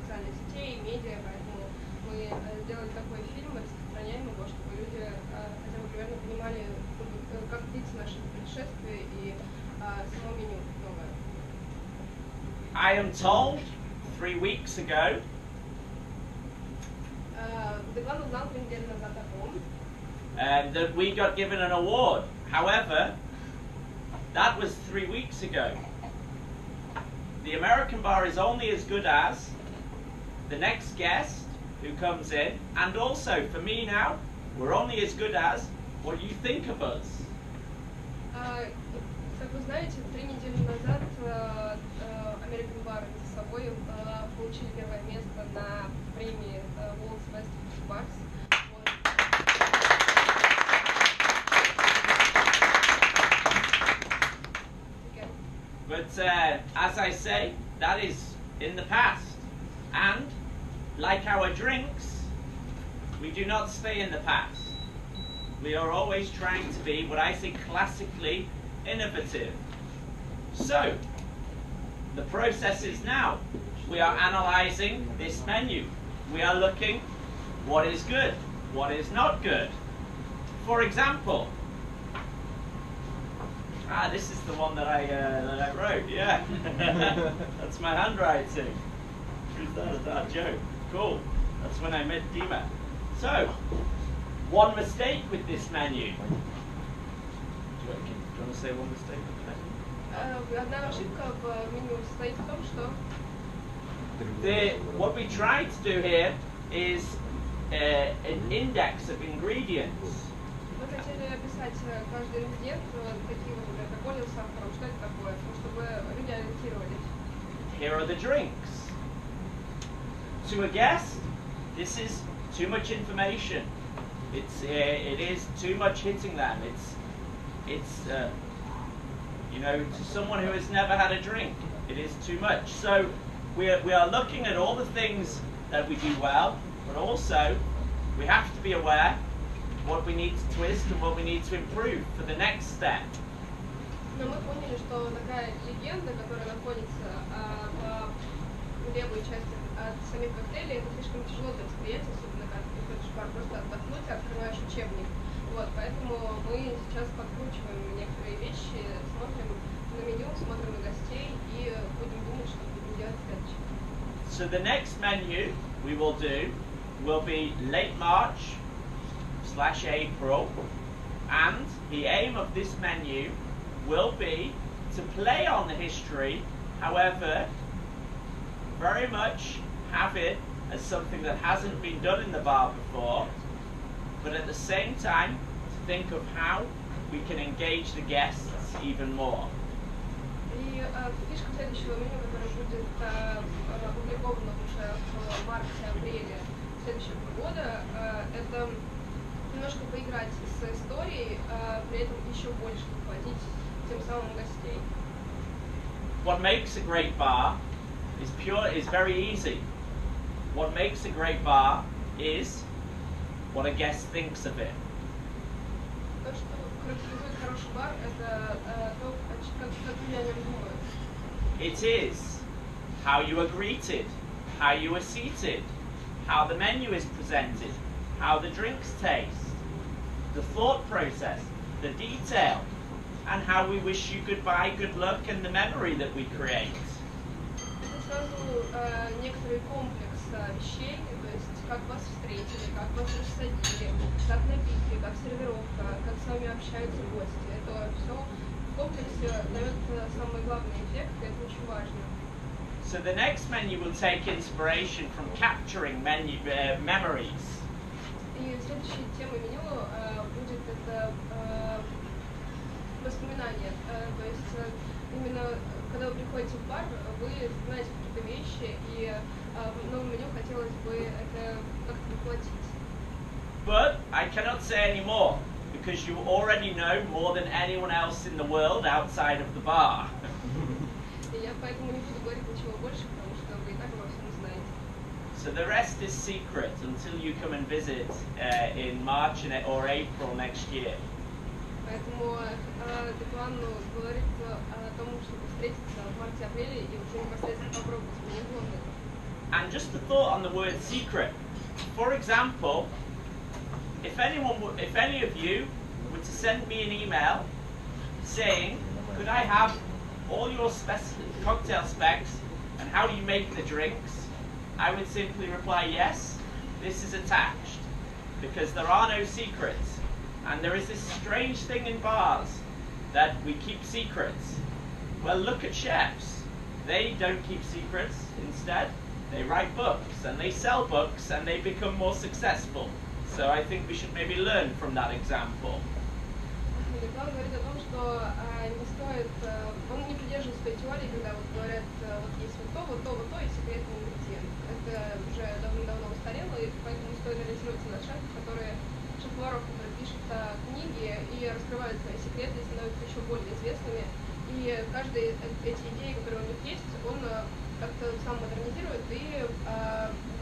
социальных сетей, медиа, поэтому мы сделали такой фильм, мы распространяем его, чтобы люди хотя бы примерно понимали, как длится наше путешествие и само меню новое. I am told 3 weeks ago Деклан узнал 3 недели назад о том, that we got given an award. However, that was 3 weeks ago. The American bar is only as good as the next guest who comes in, and also for me now, we're only as good as what you think of us. Как вы знаете, 3 недели назад American Bar и Savoy получили первое место на премии World's Best Bars. But as I say, that is in the past. And like our drinks, we do not stay in the past. We are always trying to be what I say classically innovative. So, the process is now. We are analysing this menu. We are looking what is good, what is not good. For example, this is the one that I wrote, yeah. That's my handwriting. Who's that? Is that a joke? Cool. That's when I met Dima. So, one mistake with this menu. Do you want to say one mistake with the menu? Одна ошибка в меню состоит в том, что what we try to do here is an index of ingredients. мы хотели описать каждый ингредиент, какие вот алкоголь с сахаром, что это такое, чтобы люди ориентировались. Here are the drinks. To a guest, this is too much information. It is too much hitting them. It's you know, to someone who has never had a drink, it is too much. So we are looking at all the things that we do well, but also we have to be aware what we need to twist and what we need to improve for the next step. Но мы поняли, что такая легенда, которая находится в левой части от самих коктейлей, это слишком тяжело для восприятия, особенно когда ты хочешь просто отдохнуть и открываешь учебник. Вот, поэтому мы сейчас подкручиваем некоторые вещи, смотрим на меню, смотрим на гостей и будем думать, что будем делать следующее. So the next menu we will do will be late March/April, and the aim of this menu will be to play on the history, however, very much have it as something that hasn't been done in the bar before, but at the same time to think of how we can engage the guests even more. И фишка следующего меню, которое будет опубликовано уже в марте-апреле следующего года, это немножко поиграть с историей, при этом еще больше захватить тем самым гостей. What makes a great bar is very easy. What makes a great bar is what a guest thinks of it. То, что характеризует хороший бар, это то, как люди о нем думают. It is how you are greeted, how you are seated, how the menu is presented, how the drinks taste, the thought process, the detail, and how we wish you goodbye, good luck, and the memory that we create. Это сразу некоторый комплекс вещей, то есть как вас встретили, как вас рассадили, как напитки, как сервировка, как с вами общаются гости. Это все в комплексе дает самый главный эффект, и это очень важно. So the next menu will take inspiration from capturing memories. И следующей темой меню будет это воспоминания. То есть именно когда вы приходите в бар, вы знаете какие-то вещи, и в новом меню хотелось бы это как-то воплотить. But I cannot say any more, because you already know more than anyone else in the world outside of the bar. И я поэтому не буду говорить ничего больше, потому что вы и так обо всем знаете. So the rest is secret until you come and visit in March or April next year. Поэтому Деклану говорит о том, чтобы встретиться в марте-апреле и уже непосредственно попробовать меню. And just a thought on the word secret. For example, if any of you were to send me an email saying, could I have all your cocktail specs and how do you make the drinks, I would simply reply, yes, this is attached, because there are no secrets. And there is this strange thing in bars that we keep secrets. Well, look at chefs. They don't keep secrets. Instead, they write books and they sell books and they become more successful. So I think we should maybe learn from that example. Деклан говорит о том, что не стоит, он не придерживается той теории, когда вот говорят, вот есть вот то и секретный ингредиент. Это уже давно устарело, и поэтому стоит ориентироваться на шефов, шеф-поваров, которые пишут книги и раскрывают свои секреты, становятся еще более известными. И каждая эти идеи, которые у них есть, он как-то сам модернизирует и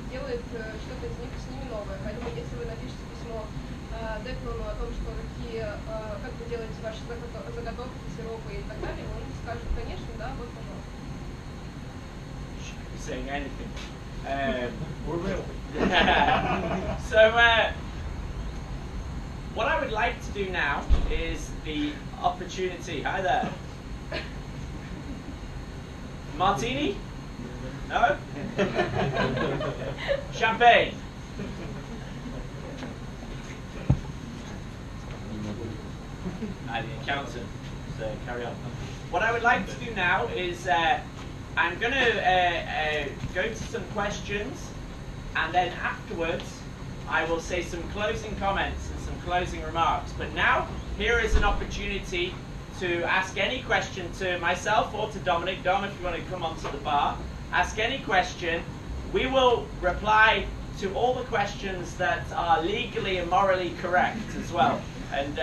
делает что-то из них с ними новое. Поэтому если вы напишете письмо Деклану о том, что как вы делаете ваши заготовки, сиропы и так далее, он скажет, конечно, да, вот, пожалуйста. Shouldn't be saying anything. We will. So, what I would like to do now is the opportunity. Hi there. Martini? No? Champagne? The accountant. carry on. What I would like to do now is I'm going to go to some questions, and then afterwards I will say some closing comments and some closing remarks. But now, here is an opportunity to ask any question to myself or to Dominic. Dom, if you want to come onto the bar, ask any question. We will reply to all the questions that are legally and morally correct as well. And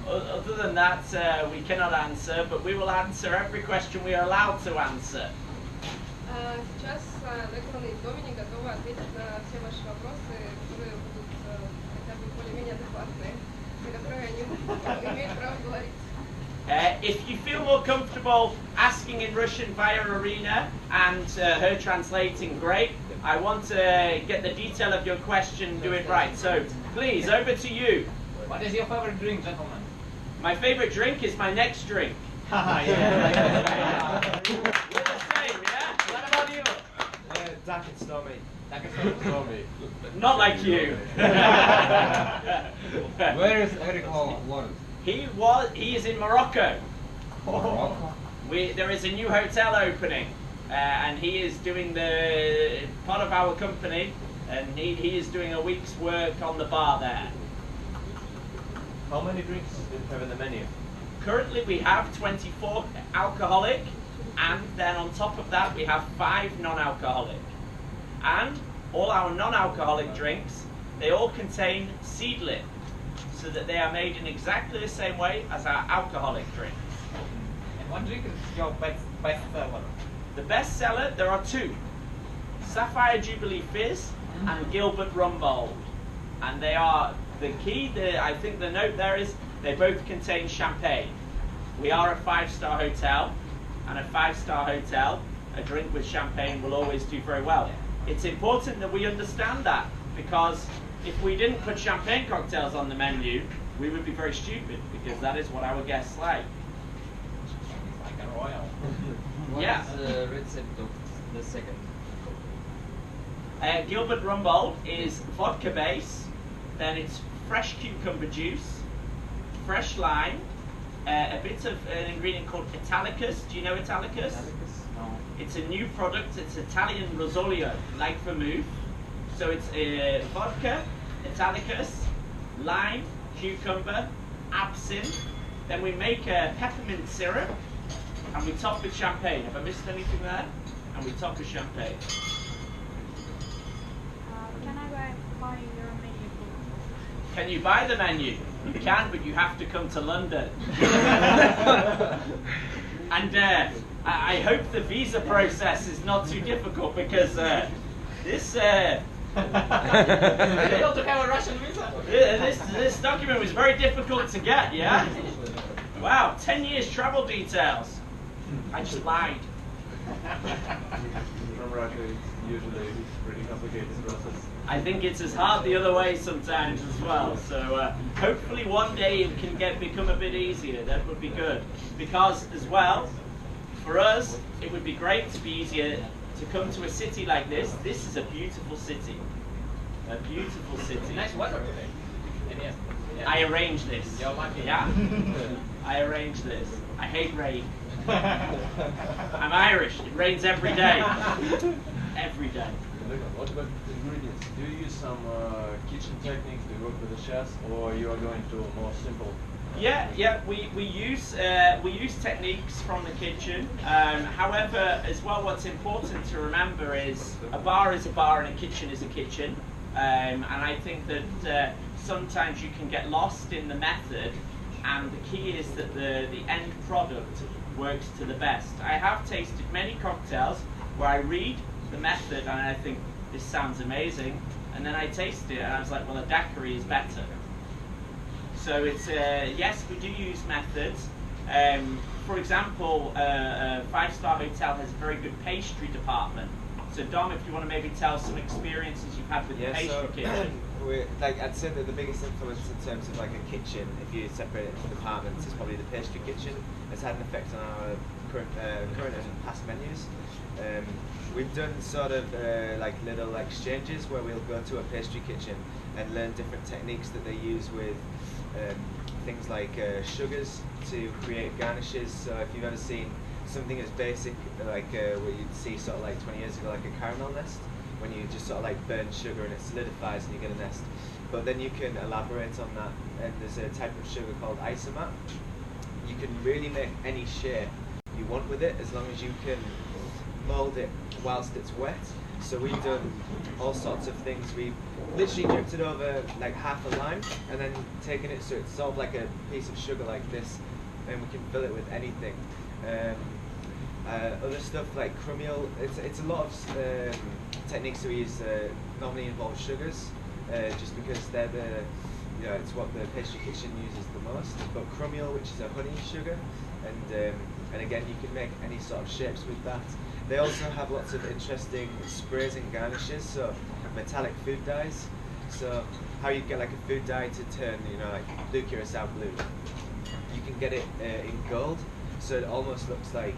other than that, we cannot answer, but we will answer every question we are allowed to answer. Сейчас Лександр и Доминик готовы ответить на все ваши вопросы, которые будут хотя бы более-менее адекватные, на которые они имеют право говорить. If you feel more comfortable asking in Russian via Arena and her translating, great. I want to get the detail of your question, do it right. So, please, over to you. What is your favorite drink, gentlemen? My favorite drink is my next drink. Yeah. We're the same, yeah? What about you? Duck and Stormy. Not like you. Where is Eric Lawrence? He is in Morocco. Morocco? There is a new hotel opening, and he is doing the part of our company, and he is doing a week's work on the bar there. How many drinks do you have in the menu? Currently we have 24 alcoholic, and then on top of that we have 5 non-alcoholic. And all our non-alcoholic drinks, they all contain seedling, so that they are made in exactly the same way as our alcoholic drinks. And what drink is your best seller? The best seller, there are 2. Sapphire Jubilee Fizz and Gilbert Rumbold. And they are the key, I think the note there is, they both contain champagne. We are a 5-star hotel, and a 5-star hotel, a drink with champagne will always do very well. It's important that we understand that, because if we didn't put champagne cocktails on the menu, we would be very stupid, because that is what our guests like. It's like a royal. Yeah. What is the recipe of the second? Gilbert Rumbold is vodka base, then it's fresh cucumber juice, fresh lime, a bit of an ingredient called Italicus. Do you know Italicus? No. It's a new product. It's Italian Rosolio, like vermouth. So it's vodka, Italicus, lime, cucumber, absinthe. Then we make a peppermint syrup, and we top with champagne. Have I missed anything there? And we top with champagne. Can I buy your menu, please? Can you buy the menu? You can, but you have to come to London. And I hope the visa process is not too difficult, because this Difficult to have a Russian visa? this document was very difficult to get, yeah? Wow, 10 years travel details. I just lied. From Russia, it's usually a pretty complicated process. I think it's as hard the other way sometimes as well. So hopefully one day it can become a bit easier. That would be good. Because as well, for us, it would be great to be easier to come to a city like this. This is a beautiful city. A beautiful city. Nice weather today. And yes. Yeah. I arranged this. You're lucky. Yeah. I arranged this. I hate rain. I'm Irish. It rains every day. Every day. What about ingredients? Do you use some kitchen techniques? Do you work with the chefs, or you are going to more simple? Yeah. We use techniques from the kitchen. However, as well, what's important to remember is a bar is a bar and a kitchen is a kitchen. And I think that sometimes you can get lost in the method, and the key is that the end product works to the best. I have tasted many cocktails where I read the method and I think this sounds amazing, and then I taste it and I was like, well, a daiquiri is better. So it's yes, we do use methods. For example, a 5-star hotel has a very good pastry department. So Dom, if you want to maybe tell some experiences you've had with the pastry kitchen. I'd say that the biggest influence in terms of like a kitchen, if you separate it into departments, is probably the pastry kitchen. It's had an effect on our current and past menus. We've done sort of like little exchanges where we'll go to a pastry kitchen and learn different techniques that they use with things like sugars to create garnishes. So if you've ever seen something as basic like what you'd see sort of like 20 years ago, like a caramel nest, when you just sort of like burn sugar and it solidifies and you get a nest. But then you can elaborate on that, and there's a type of sugar called isomat. You can really make any shape you want with it as long as you can mould it whilst it's wet. So we've done all sorts of things. We've literally dripped it over like half a lime and then taken it so it's sort of like a piece of sugar like this, and we can fill it with anything. Other stuff like crummiel, it's a lot of techniques we use normally involve sugars, just because they're it's what the pastry kitchen uses the most. But crummiel, which is a honey sugar, and again you can make any sort of shapes with that. They also have lots of interesting sprays and garnishes, so metallic food dyes. So how you get like a food dye to turn, like blue curacao blue, you can get it in gold, so it almost looks like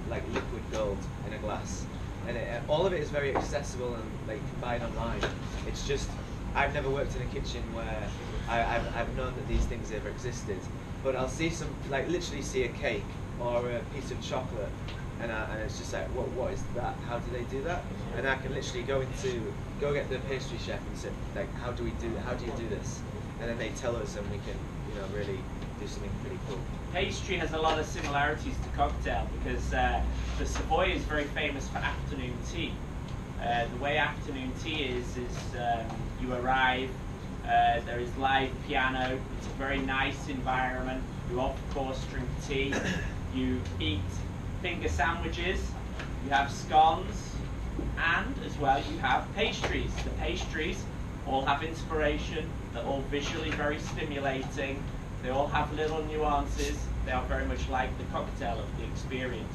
liquid gold in a glass. And all of it is very accessible and like you can buy it online. It's just, I've never worked in a kitchen where I've known that these things ever existed. But I'll see literally see a cake or a piece of chocolate, and it's just like, what is that? How do they do that? And I can literally go get the pastry chef and say, like, how do you do this? And then they tell us, and we can, really do something pretty cool. Pastry has a lot of similarities to cocktail because the Savoy is very famous for afternoon tea. The way afternoon tea is you arrive, there is live piano, it's a very nice environment, you of course drink tea, you eat finger sandwiches, you have scones, and as well you have pastries. The pastries all have inspiration, they're all visually very stimulating, they all have little nuances, they are very much like the cocktail of the experience.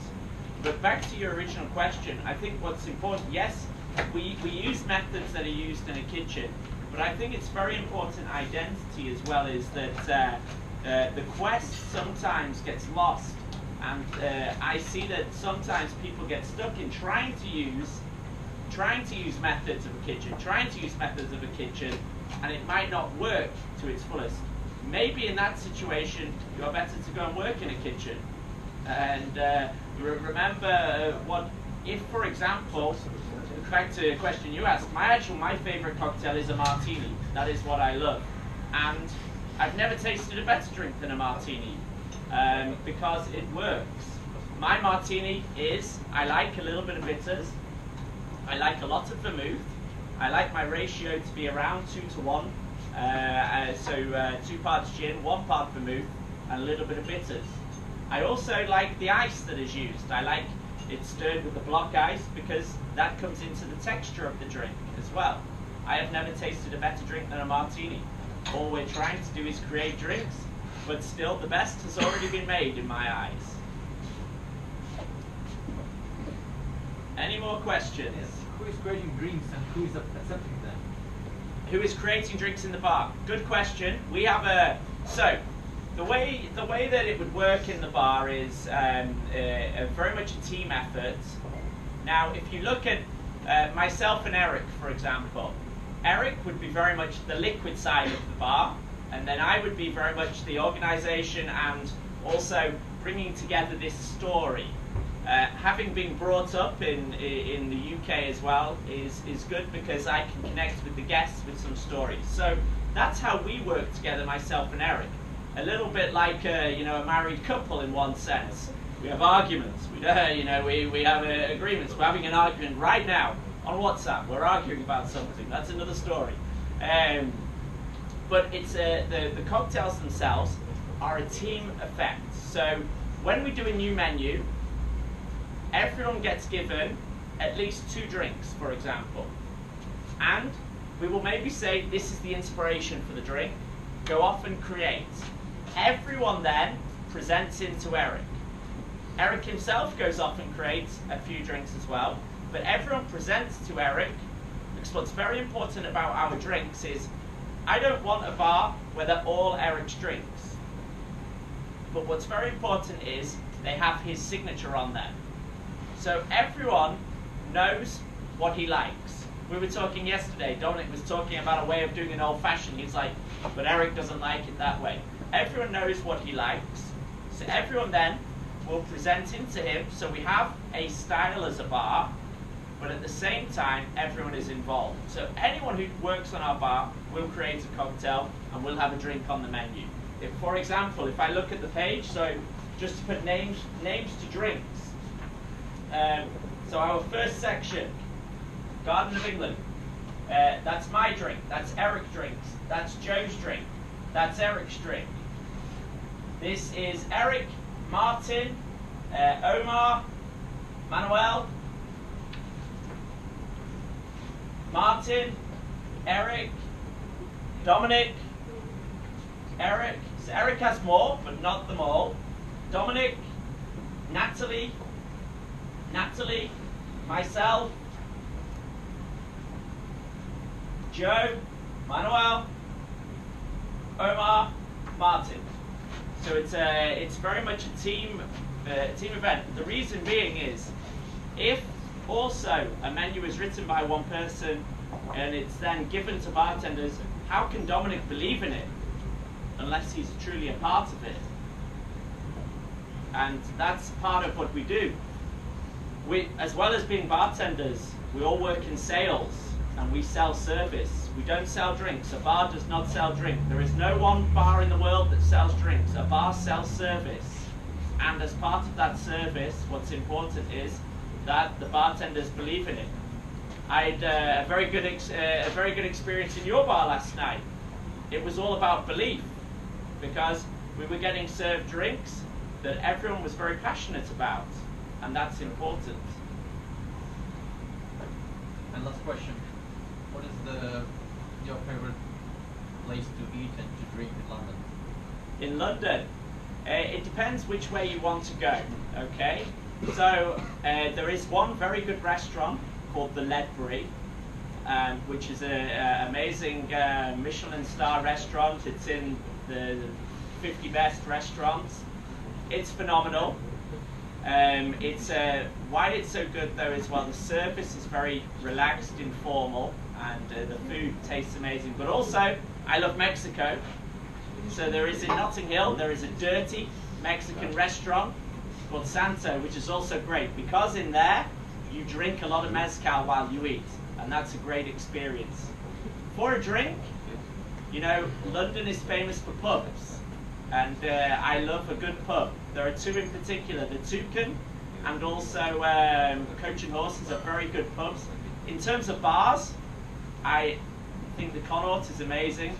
But back to your original question, I think what's important, yes, we use methods that are used in a kitchen, but I think it's very important identity as well, is that the quest sometimes gets lost. And I see that sometimes people get stuck in trying to use methods of a kitchen, and it might not work to its fullest. Maybe in that situation, you're better to go and work in a kitchen. And remember if, for example, back to a question you asked, my favorite cocktail is a martini. That is what I love. And I've never tasted a better drink than a martini. Because it works. My martini is, I like a little bit of bitters, I like a lot of vermouth, I like my ratio to be around 2 to 1, so 2 parts gin, 1 part vermouth, and a little bit of bitters. I also like the ice that is used. I like it stirred with the block ice because that comes into the texture of the drink as well. I have never tasted a better drink than a martini. All we're trying to do is create drinks, but still the best has already been made in my eyes. Any more questions? Yes. Who is creating drinks and who is accepting them? Who is creating drinks in the bar? Good question. We have the way that it would work in the bar is very much a team effort. Now, if you look at myself and Eric, for example, Eric would be very much the liquid side of the bar, and then I would be very much the organisation and also bringing together this story. Having been brought up in the UK as well is good because I can connect with the guests with some stories. So that's how we work together, myself and Eric. A little bit like a married couple in one sense. We have arguments. We have agreements. We're having an argument right now on WhatsApp. We're arguing about something. That's another story. But it's the cocktails themselves are a team effect. So when we do a new menu, everyone gets given at least 2 drinks, for example. And we will maybe say, this is the inspiration for the drink. Go off and create. Everyone then presents into Eric. Eric himself goes off and creates a few drinks as well. But everyone presents to Eric, because what's very important about our drinks is, I don't want a bar where they're all Eric's drinks. But what's very important is, they have his signature on them. So everyone knows what he likes. We were talking yesterday, Dominic was talking about a way of doing an old-fashioned. He's like, but Eric doesn't like it that way. everyone knows what he likes. So everyone then will present him to him. So we have a style as a bar, but at the same time, everyone is involved. So anyone who works on our bar will create a cocktail and will have a drink on the menu. If, for example, if I look at the page, so just to put names to drinks. So our first section, Garden of England. That's my drink. That's Eric's drinks. That's Joe's drink. That's Eric's drink. This is Eric, Martin, Omar, Manuel, Martin, Eric, Dominic, Eric. So Eric has more, but not them all. Dominic, Natalie, myself, Joe, Manuel, Omar, Martin. So it's very much a team event. The reason being is, if also a menu is written by one person and it's then given to bartenders, how can Dominic believe in it unless he's truly a part of it? And that's part of what we do. We, as well as being bartenders, we all work in sales and we sell service. We don't sell drinks. A bar does not sell drink. There is no one bar in the world that sells drinks. A bar sells service. And as part of that service, what's important is that the bartenders believe in it. I had a very good experience in your bar last night. It was all about belief, because we were getting served drinks that everyone was very passionate about, and that's important. And last question, what is your favorite place to eat and to drink in London? In London, it depends which way you want to go, okay? So there is one very good restaurant called the Ledbury, which is an amazing Michelin star restaurant. It's in the 50 best restaurants. It's phenomenal. Why it's so good though is, well, the service is very relaxed, informal, and the food tastes amazing. But also, I love Mexico. So there is in Notting Hill, there is a dirty Mexican restaurant called Santo, which is also great, because in there you drink a lot of mezcal while you eat, and that's a great experience. For a drink, you know, London is famous for pubs, and I love a good pub. There are two in particular, the Toucan and also Coach and Horses are very good pubs. In terms of bars, I think the Connaught is amazing.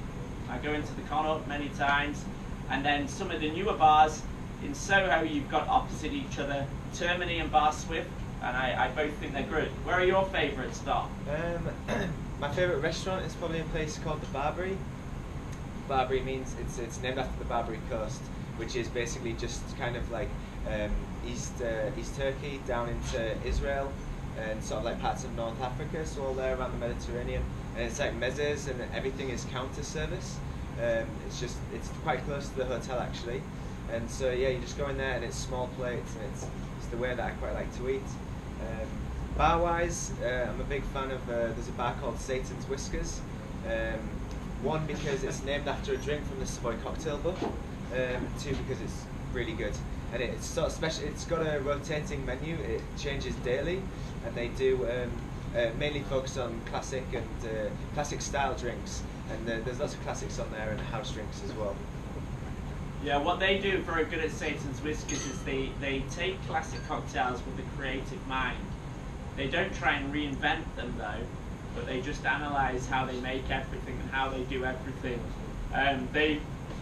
I go into the Connaught many times. And then some of the newer bars in Soho, you've got opposite each other, Termini and Bar Swift, and I both think they're good. Where are your favourites, Dom? My favourite restaurant is probably a place called the Barbary. Barbary means it's named after the Barbary Coast, which is basically just kind of like East Turkey down into Israel and sort of like parts of North Africa, so all there around the Mediterranean. And it's like mezes and everything is counter service. It's quite close to the hotel actually. And so yeah, you just go in there and it's small plates, and it's the way that I quite like to eat. Bar wise, I'm a big fan of, there's a bar called Satan's Whiskers. One, because it's named after a drink from the Savoy cocktail book. Two, because it's really good. And it's sort of special, it's got a rotating menu, it changes daily, and they do mainly focus on classic and classic style drinks. And there's lots of classics on there and house drinks as well. Yeah, what they do very good at Satan's Whiskers is they take classic cocktails with a creative mind. They don't try and reinvent them though, but they just analyse how they make everything and how they do everything.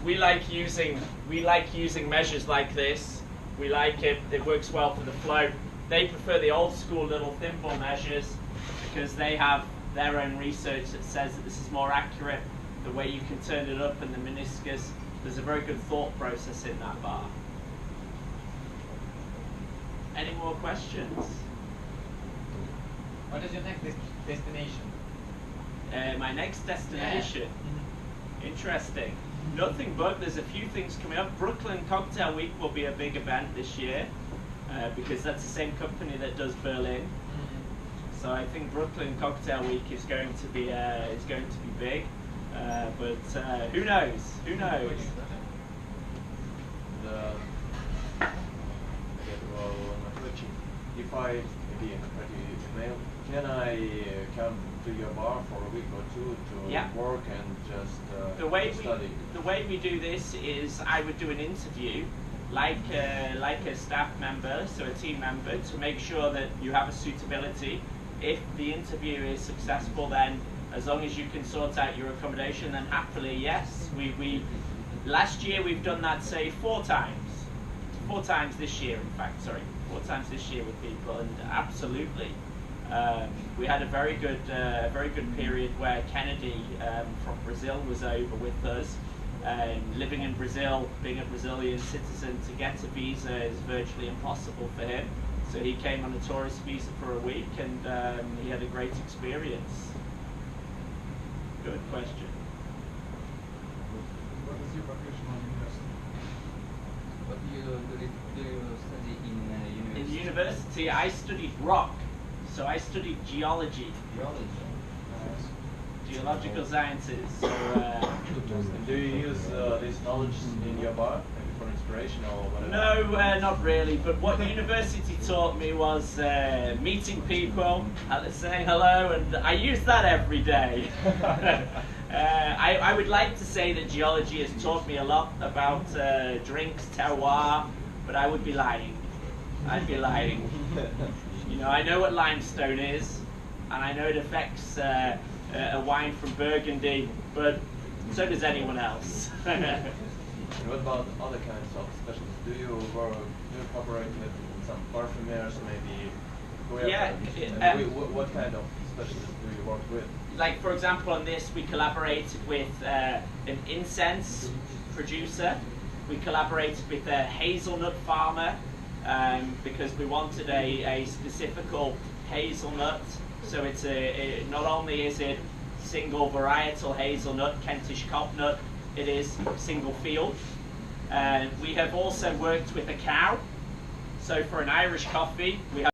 We like using measures like this. We like it. It works well for the flow. They prefer the old school little thimble measures because they have their own research that says that this is more accurate. The way you can turn it up and the meniscus. There's a very good thought process in that bar. Any more questions? What is your next destination? My next destination? Yeah. Interesting. Nothing but there's a few things coming up. Brooklyn Cocktail Week will be a big event this year because that's the same company that does Berlin. So I think Brooklyn Cocktail Week is going to be big. But who knows? Who knows? if I maybe write you email, can I come to your bar for a week or two to Yeah. work and just study? The way we do this is I would do an interview like a staff member, so a team member, to make sure that you have a suitability. If the interview is successful, then as long as you can sort out your accommodation, then happily, yes. We last year we've done that, say, 4 times. 4 times this year, in fact, sorry. 4 times this year with people, and absolutely. We had a very good period where Kennedy from Brazil was over with us. Living in Brazil, being a Brazilian citizen, to get a visa is virtually impossible for him. So he came on a tourist visa for a week, and he had a great experience. Good question. What is your vocational university? What do you study in university? In university, I studied rock. So I studied geology. Geological sciences. So, and do you use this knowledge in your bar, maybe for inspiration or whatever? No, not really. But what university taught me was meeting people, saying hello, and I use that every day. I would like to say that geology has taught me a lot about drinks, terroir, but I would be lying. I'd be lying. You know, I know what limestone is, and I know it affects a wine from Burgundy, but so does anyone else. And what about other kinds of specialties? Do you cooperate with some parfumers, maybe? Whoever? Yeah. What kind of specialists do you work with? Like, for example, on this, we collaborated with an incense producer. We collaborated with a hazelnut farmer because we wanted a specific hazelnut. So it's not only is it single varietal hazelnut, Kentish cobnut, it is single field. We have also worked with a cow. So for an Irish coffee, we have